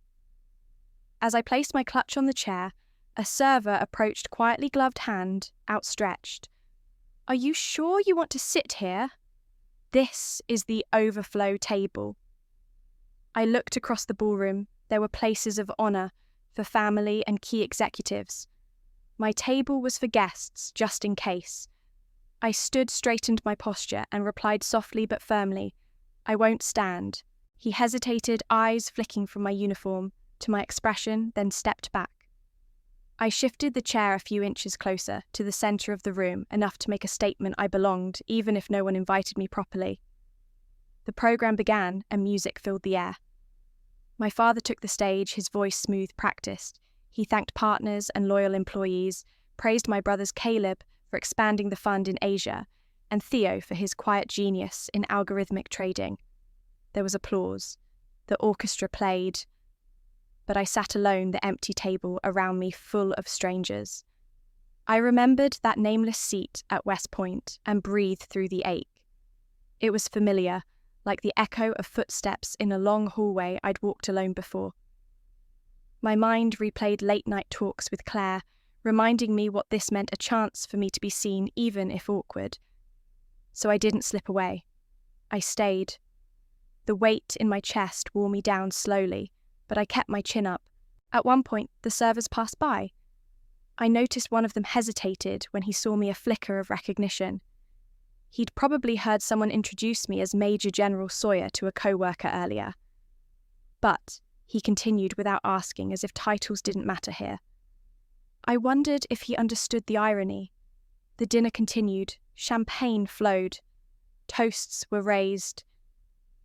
As I placed my clutch on the chair, a server approached, quietly gloved hand outstretched. "Are you sure you want to sit here? This is the overflow table." I looked across the ballroom. There were places of honor for family and key executives. My table was for guests, just in case. I straightened my posture and replied softly but firmly, "I won't stand." He hesitated, eyes flicking from my uniform to my expression, then stepped back. I shifted the chair a few inches closer to the center of the room, enough to make a statement I belonged, even if no one invited me properly. The program began and music filled the air. My father took the stage, his voice smooth, practiced. He thanked partners and loyal employees, praised my brothers Caleb for expanding the fund in Asia, and Theo for his quiet genius in algorithmic trading. There was applause. The orchestra played, but I sat alone, the empty table around me full of strangers. I remembered that nameless seat at West Point and breathed through the ache. It was familiar, like the echo of footsteps in a long hallway I'd walked alone before. My mind replayed late-night talks with Claire, reminding me what this meant, a chance for me to be seen, even if awkward. So I didn't slip away. I stayed. The weight in my chest wore me down slowly, but I kept my chin up. At one point, the servers passed by. I noticed one of them hesitated when he saw me, a flicker of recognition. He'd probably heard someone introduce me as Major General Sawyer to a co-worker earlier. But he continued without asking, as if titles didn't matter here. I wondered if he understood the irony. The dinner continued. Champagne flowed. Toasts were raised.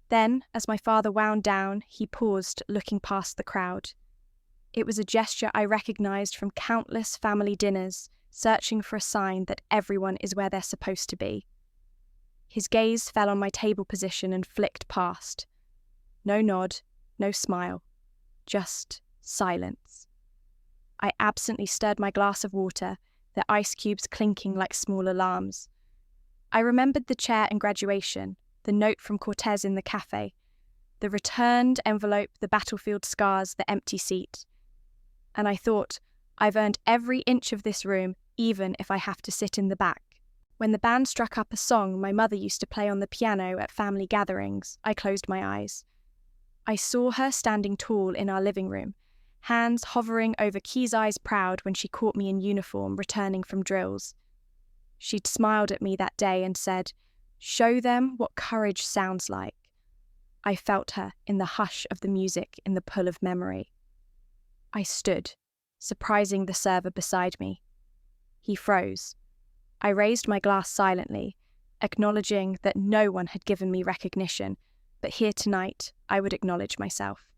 Then, as my father wound down, he paused, looking past the crowd. It was a gesture I recognized from countless family dinners, searching for a sign that everyone is where they're supposed to be. His gaze fell on my table position and flicked past. No nod, no smile, just silence. I absently stirred my glass of water, the ice cubes clinking like small alarms. I remembered the chair in graduation, the note from Cortez in the cafe, the returned envelope, the battlefield scars, the empty seat. And I thought, I've earned every inch of this room, even if I have to sit in the back. When the band struck up a song my mother used to play on the piano at family gatherings, I closed my eyes. I saw her standing tall in our living room, hands hovering over Key's eyes proud when she caught me in uniform returning from drills. She'd smiled at me that day and said, "Show them what courage sounds like." I felt her in the hush of the music, in the pull of memory. I stood, surprising the server beside me. He froze. I raised my glass silently, acknowledging that no one had given me recognition, but here tonight I would acknowledge myself.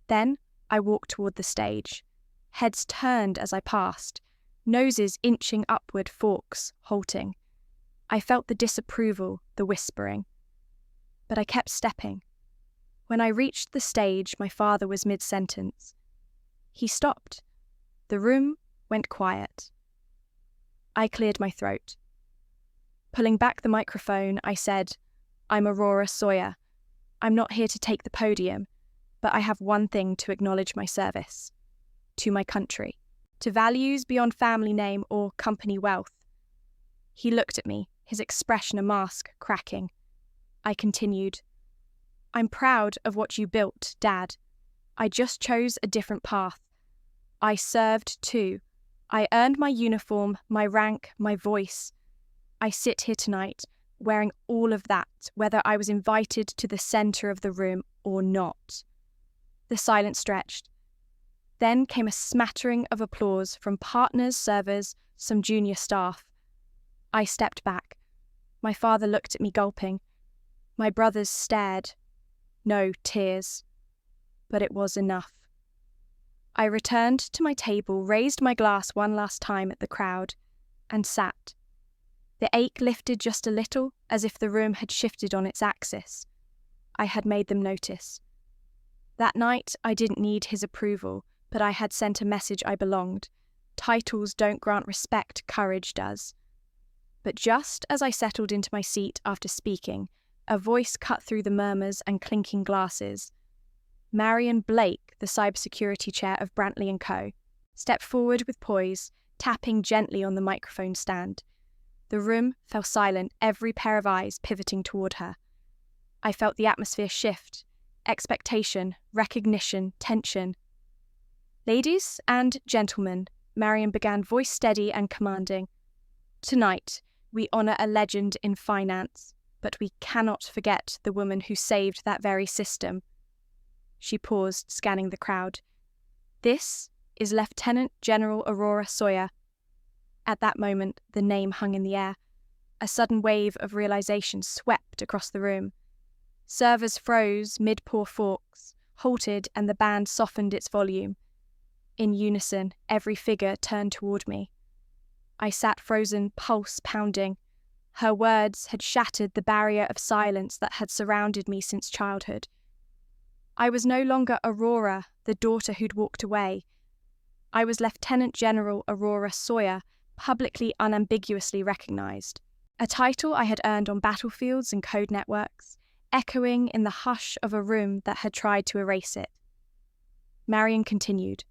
Then I walked toward the stage, heads turned as I passed, noses inching upward, forks halting. I felt the disapproval, the whispering. But I kept stepping. When I reached the stage, my father was mid-sentence. He stopped. The room went quiet. I cleared my throat. Pulling back the microphone, I said, "I'm Aurora Sawyer. I'm not here to take the podium, but I have one thing to acknowledge my service. To my country. To values beyond family name or company wealth." He looked at me, his expression a mask cracking. I continued, "I'm proud of what you built, Dad. I just chose a different path. I served too. I earned my uniform, my rank, my voice. I sit here tonight, wearing all of that, whether I was invited to the centre of the room or not." The silence stretched. Then came a smattering of applause from partners, servers, some junior staff. I stepped back. My father looked at me gulping. My brothers stared. No tears. But it was enough. I returned to my table, raised my glass one last time at the crowd, and sat. The ache lifted just a little, as if the room had shifted on its axis. I had made them notice. That night I didn't need his approval, but I had sent a message I belonged. Titles don't grant respect, courage does. But just as I settled into my seat after speaking, a voice cut through the murmurs and clinking glasses. Marion Blake, the cybersecurity chair of Brantley & Co., stepped forward with poise, tapping gently on the microphone stand. The room fell silent, every pair of eyes pivoting toward her. I felt the atmosphere shift. Expectation, recognition, tension. "Ladies and gentlemen," Marion began, voice steady and commanding. "Tonight, we honour a legend in finance, but we cannot forget the woman who saved that very system." She paused, scanning the crowd. "This is Lieutenant General Aurora Sawyer." At that moment, the name hung in the air. A sudden wave of realization swept across the room. Servers froze mid-pour forks, halted, and the band softened its volume. In unison, every figure turned toward me. I sat frozen, pulse pounding. Her words had shattered the barrier of silence that had surrounded me since childhood. I was no longer Aurora, the daughter who'd walked away. I was Lieutenant General Aurora Sawyer, publicly unambiguously recognized. A title I had earned on battlefields and code networks, echoing in the hush of a room that had tried to erase it. Marion continued.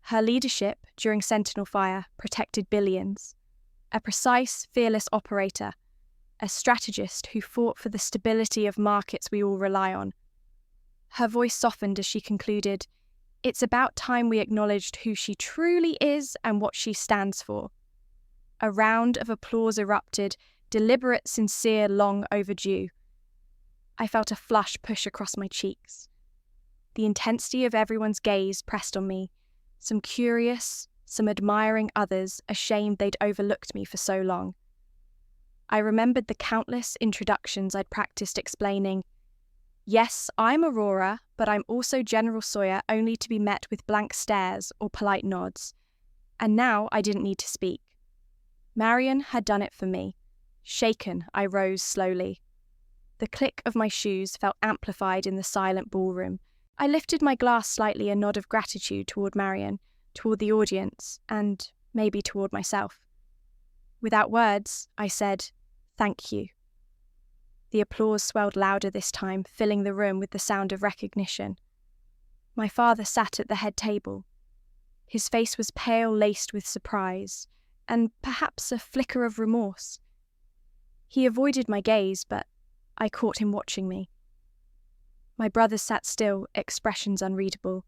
Her leadership during Sentinel Fire protected billions. A precise, fearless operator, a strategist who fought for the stability of markets we all rely on. Her voice softened as she concluded, "It's about time we acknowledged who she truly is and what she stands for." A round of applause erupted, deliberate, sincere, long overdue. I felt a flush push across my cheeks. The intensity of everyone's gaze pressed on me, some curious, some admiring, others ashamed they'd overlooked me for so long. I remembered the countless introductions I'd practiced explaining, "Yes, I'm Aurora, but I'm also General Sawyer," only to be met with blank stares or polite nods. And now I didn't need to speak. Marion had done it for me. Shaken, I rose slowly. The click of my shoes felt amplified in the silent ballroom. I lifted my glass slightly, a nod of gratitude toward Marion, toward the audience, and maybe toward myself. Without words, I said, "Thank you." The applause swelled louder this time, filling the room with the sound of recognition. My father sat at the head table. His face was pale, laced with surprise, and perhaps a flicker of remorse. He avoided my gaze, but I caught him watching me. My brothers sat still, expressions unreadable.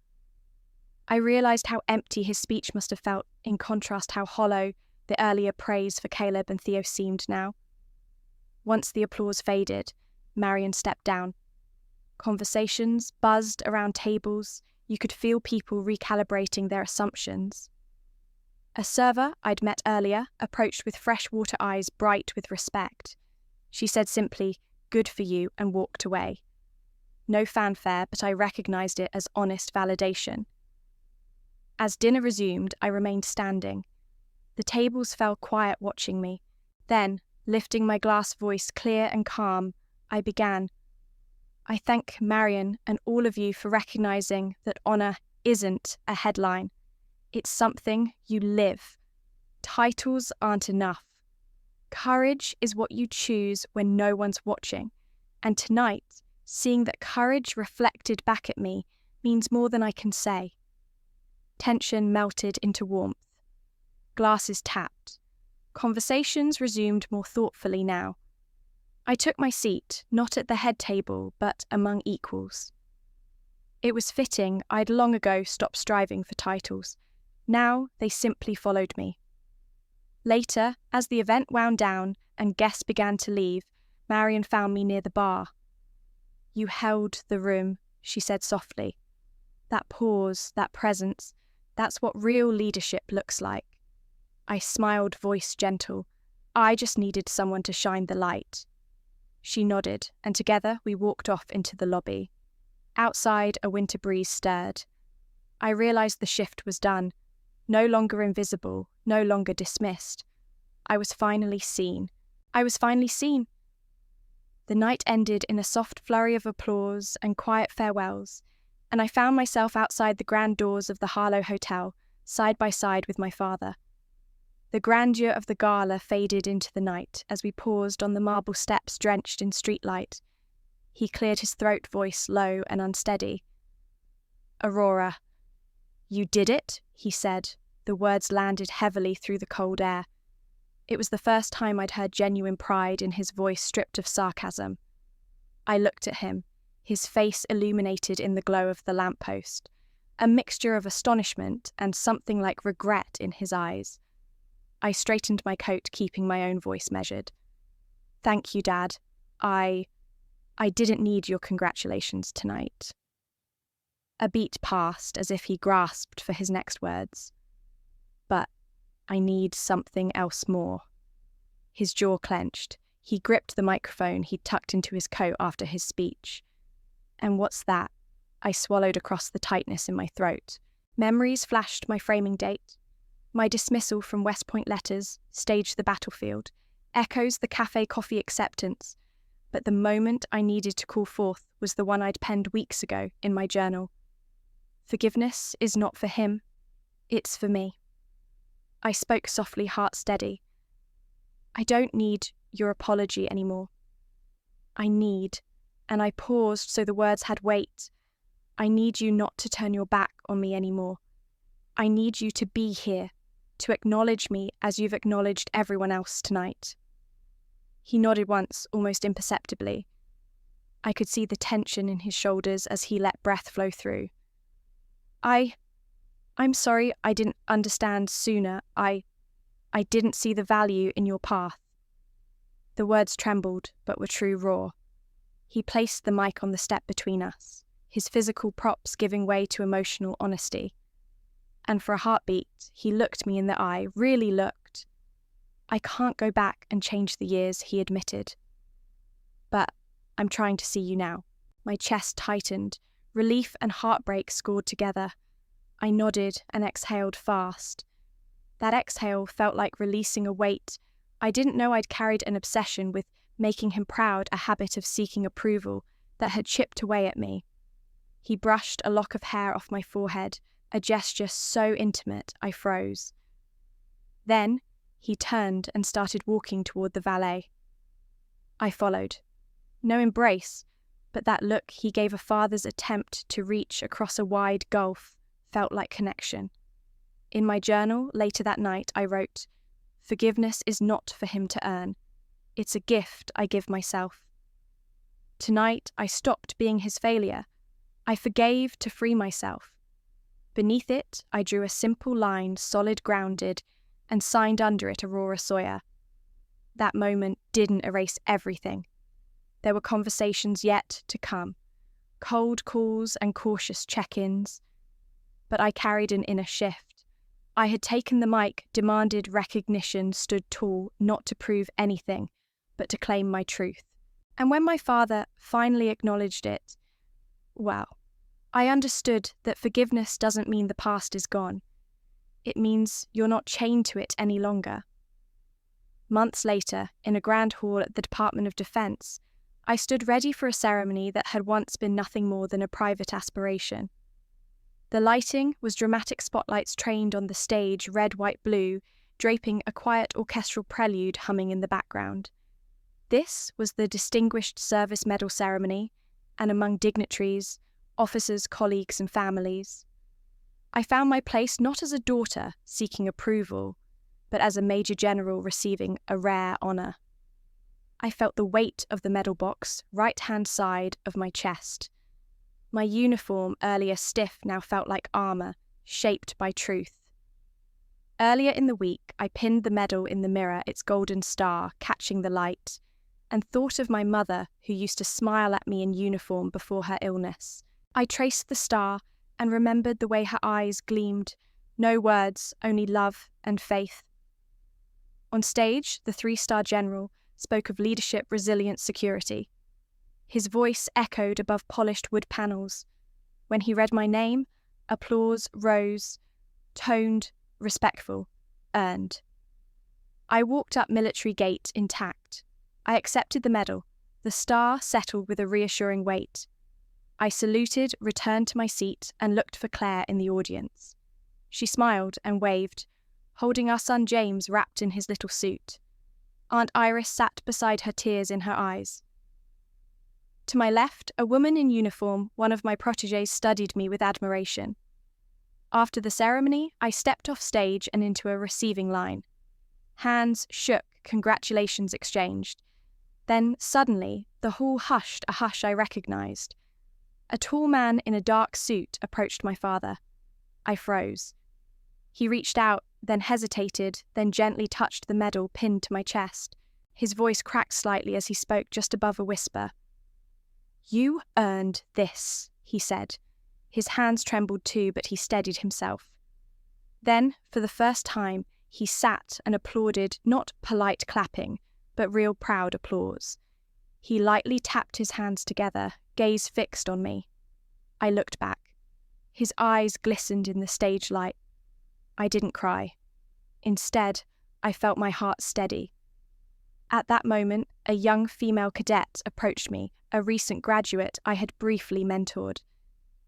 I realized how empty his speech must have felt, in contrast how hollow the earlier praise for Caleb and Theo seemed now. Once the applause faded, Marion stepped down. Conversations buzzed around tables. You could feel people recalibrating their assumptions. A server I'd met earlier approached with freshwater eyes bright with respect. She said simply, "Good for you," and walked away. No fanfare, but I recognized it as honest validation. As dinner resumed, I remained standing. The tables fell quiet watching me. Then, lifting my glass voice clear and calm, I began. "I thank Marion and all of you for recognizing that honor isn't a headline. It's something you live. Titles aren't enough. Courage is what you choose when no one's watching. And tonight, seeing that courage reflected back at me means more than I can say." Tension melted into warmth. Glasses tapped. Conversations resumed more thoughtfully now. I took my seat, not at the head table, but among equals. It was fitting I'd long ago stopped striving for titles. Now they simply followed me. Later, as the event wound down and guests began to leave, Marion found me near the bar. "You held the room," she said softly. "That pause, that presence, that's what real leadership looks like." I smiled, voice gentle. I just needed someone to shine the light. She nodded, and together we walked off into the lobby. Outside, a winter breeze stirred. I realized the shift was done. No longer invisible, no longer dismissed. I was finally seen. The night ended in a soft flurry of applause and quiet farewells, and I found myself outside the grand doors of the Harlow Hotel, side by side with my father. The grandeur of the gala faded into the night as we paused on the marble steps drenched in streetlight. He cleared his throat, voice low and unsteady. "Aurora, you did it," he said. The words landed heavily through the cold air. It was the first time I'd heard genuine pride in his voice stripped of sarcasm. I looked at him, his face illuminated in the glow of the lamppost, a mixture of astonishment and something like regret in his eyes. I straightened my coat, keeping my own voice measured. "Thank you, Dad. I didn't need your congratulations tonight." A beat passed as if he grasped for his next words. "But I need something else more." His jaw clenched. He gripped the microphone he'd tucked into his coat after his speech. "And what's that?" I swallowed across the tightness in my throat. Memories flashed my framing date. My dismissal from West Point letters, staged the battlefield, echoes the cafe coffee acceptance. But the moment I needed to call forth was the one I'd penned weeks ago in my journal. "Forgiveness is not for him. It's for me." I spoke softly, heart steady. "I don't need your apology anymore. I need," and I paused so the words had weight, "I need you not to turn your back on me anymore. I need you to be here, to acknowledge me as you've acknowledged everyone else tonight." He nodded once, almost imperceptibly. I could see the tension in his shoulders as he let breath flow through. I'm sorry I didn't understand sooner. I didn't see the value in your path." The words trembled, but were true raw. He placed the mic on the step between us, his physical props giving way to emotional honesty. And for a heartbeat, he looked me in the eye, really looked. "I can't go back and change the years," he admitted. "But I'm trying to see you now." My chest tightened, relief and heartbreak scored together. I nodded and exhaled fast. That exhale felt like releasing a weight I didn't know I'd carried an obsession with making him proud, a habit of seeking approval that had chipped away at me. He brushed a lock of hair off my forehead, a gesture so intimate I froze. Then he turned and started walking toward the valet. I followed. No embrace, but that look he gave a father's attempt to reach across a wide gulf felt like connection. In my journal later that night I wrote, "Forgiveness is not for him to earn. It's a gift I give myself." Tonight I stopped being his failure. I forgave to free myself. Beneath it, I drew a simple line, solid grounded, and signed under it Aurora Sawyer. That moment didn't erase everything. There were conversations yet to come, cold calls and cautious check-ins. But I carried an inner shift. I had taken the mic, demanded recognition, stood tall, not to prove anything, but to claim my truth. And when my father finally acknowledged it, well, I understood that forgiveness doesn't mean the past is gone. It means you're not chained to it any longer. Months later, in a grand hall at the Department of Defense, I stood ready for a ceremony that had once been nothing more than a private aspiration. The lighting was dramatic spotlights trained on the stage, red, white, blue, draping a quiet orchestral prelude humming in the background. This was the Distinguished Service Medal ceremony, and among dignitaries, officers, colleagues, and families. I found my place not as a daughter seeking approval, but as a Major General receiving a rare honour. I felt the weight of the medal box, right-hand side of my chest. My uniform, earlier stiff, now felt like armour, shaped by truth. Earlier in the week, I pinned the medal in the mirror, its golden star, catching the light, and thought of my mother, who used to smile at me in uniform before her illness. I traced the star and remembered the way her eyes gleamed, no words, only love and faith. On stage, the 3-star general spoke of leadership, resilience, security. His voice echoed above polished wood panels. When he read my name, applause rose, toned, respectful, earned. I walked up Military Gate intact. I accepted the medal. The star settled with a reassuring weight. I saluted, returned to my seat, and looked for Claire in the audience. She smiled and waved, holding our son James wrapped in his little suit. Aunt Iris sat beside her, tears in her eyes. To my left, a woman in uniform, one of my protégés, studied me with admiration. After the ceremony, I stepped off stage and into a receiving line. Hands shook, congratulations exchanged. Then, suddenly, the hall hushed, a hush I recognized. A tall man in a dark suit approached my father. I froze. He reached out, then hesitated, then gently touched the medal pinned to my chest. His voice cracked slightly as he spoke, just above a whisper. "You earned this," he said. His hands trembled too, but he steadied himself. Then, for the first time, he sat and applauded, not polite clapping, but real proud applause. He lightly tapped his hands together, gaze fixed on me. I looked back. His eyes glistened in the stage light. I didn't cry. Instead, I felt my heart steady. At that moment, a young female cadet approached me, a recent graduate I had briefly mentored.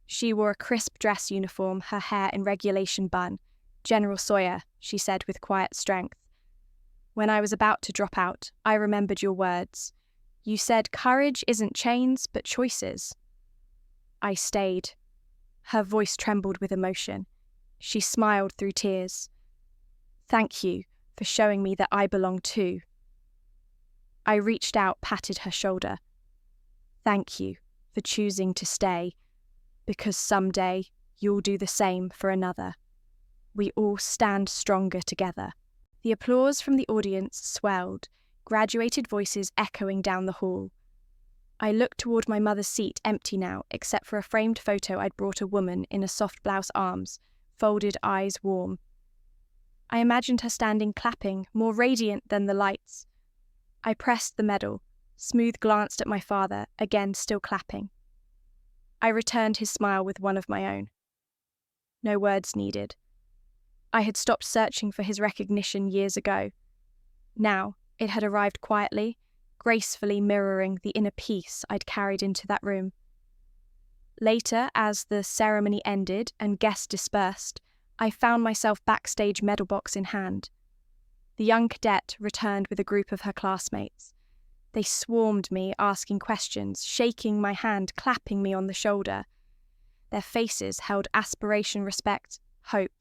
She wore a crisp dress uniform, her hair in regulation bun. "General Sawyer," she said with quiet strength. "When I was about to drop out, I remembered your words. You said courage isn't chains, but choices." I stayed. Her voice trembled with emotion. She smiled through tears. "Thank you for showing me that I belong too." I reached out, patted her shoulder. "Thank you for choosing to stay, because someday you'll do the same for another. We all stand stronger together." The applause from the audience swelled, graduated voices echoing down the hall. I looked toward my mother's seat, empty now, except for a framed photo I'd brought, a woman in a soft blouse, arms, folded, eyes warm. I imagined her standing, clapping, more radiant than the lights. I pressed the medal, smooth glanced at my father, again still clapping. I returned his smile with one of my own. No words needed. I had stopped searching for his recognition years ago. Now, It had arrived quietly, gracefully mirroring the inner peace I'd carried into that room. Later, as the ceremony ended and guests dispersed, I found myself backstage, medal box in hand. The young cadet returned with a group of her classmates. They swarmed me, asking questions, shaking my hand, clapping me on the shoulder. Their faces held aspiration, respect, hope.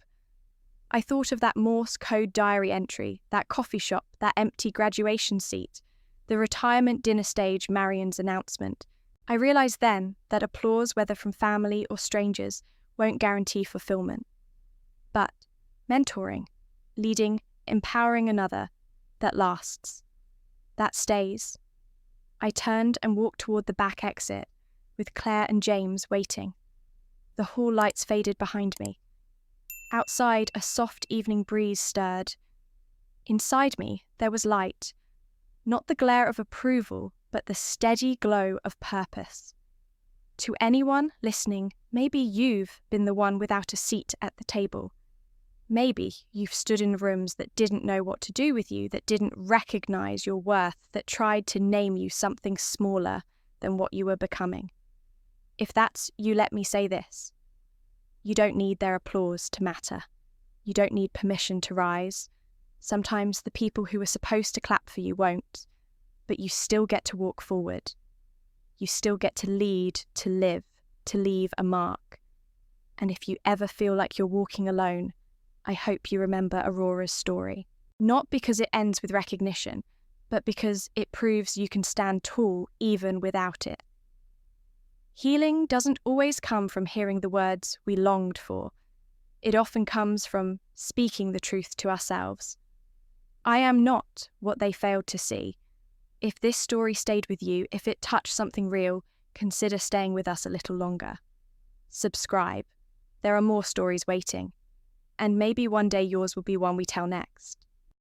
I thought of that Morse code diary entry, that coffee shop, that empty graduation seat, the retirement dinner stage, Marion's announcement. I realised then that applause, whether from family or strangers, won't guarantee fulfillment. But mentoring, leading, empowering another, that lasts, that stays. I turned and walked toward the back exit, with Claire and James waiting. The hall lights faded behind me. Outside, a soft evening breeze stirred. Inside me, there was light. Not the glare of approval, but the steady glow of purpose. To anyone listening, maybe you've been the one without a seat at the table. Maybe you've stood in rooms that didn't know what to do with you, that didn't recognize your worth, that tried to name you something smaller than what you were becoming. If that's you, let me say this. You don't need their applause to matter. You don't need permission to rise. Sometimes the people who are supposed to clap for you won't, but you still get to walk forward. You still get to lead, to live, to leave a mark. And if you ever feel like you're walking alone, I hope you remember Aurora's story. Not because it ends with recognition, but because it proves you can stand tall even without it. Healing doesn't always come from hearing the words we longed for. It often comes from speaking the truth to ourselves. I am not what they failed to see. If this story stayed with you, if it touched something real, consider staying with us a little longer. Subscribe. There are more stories waiting. And maybe one day yours will be one we tell next.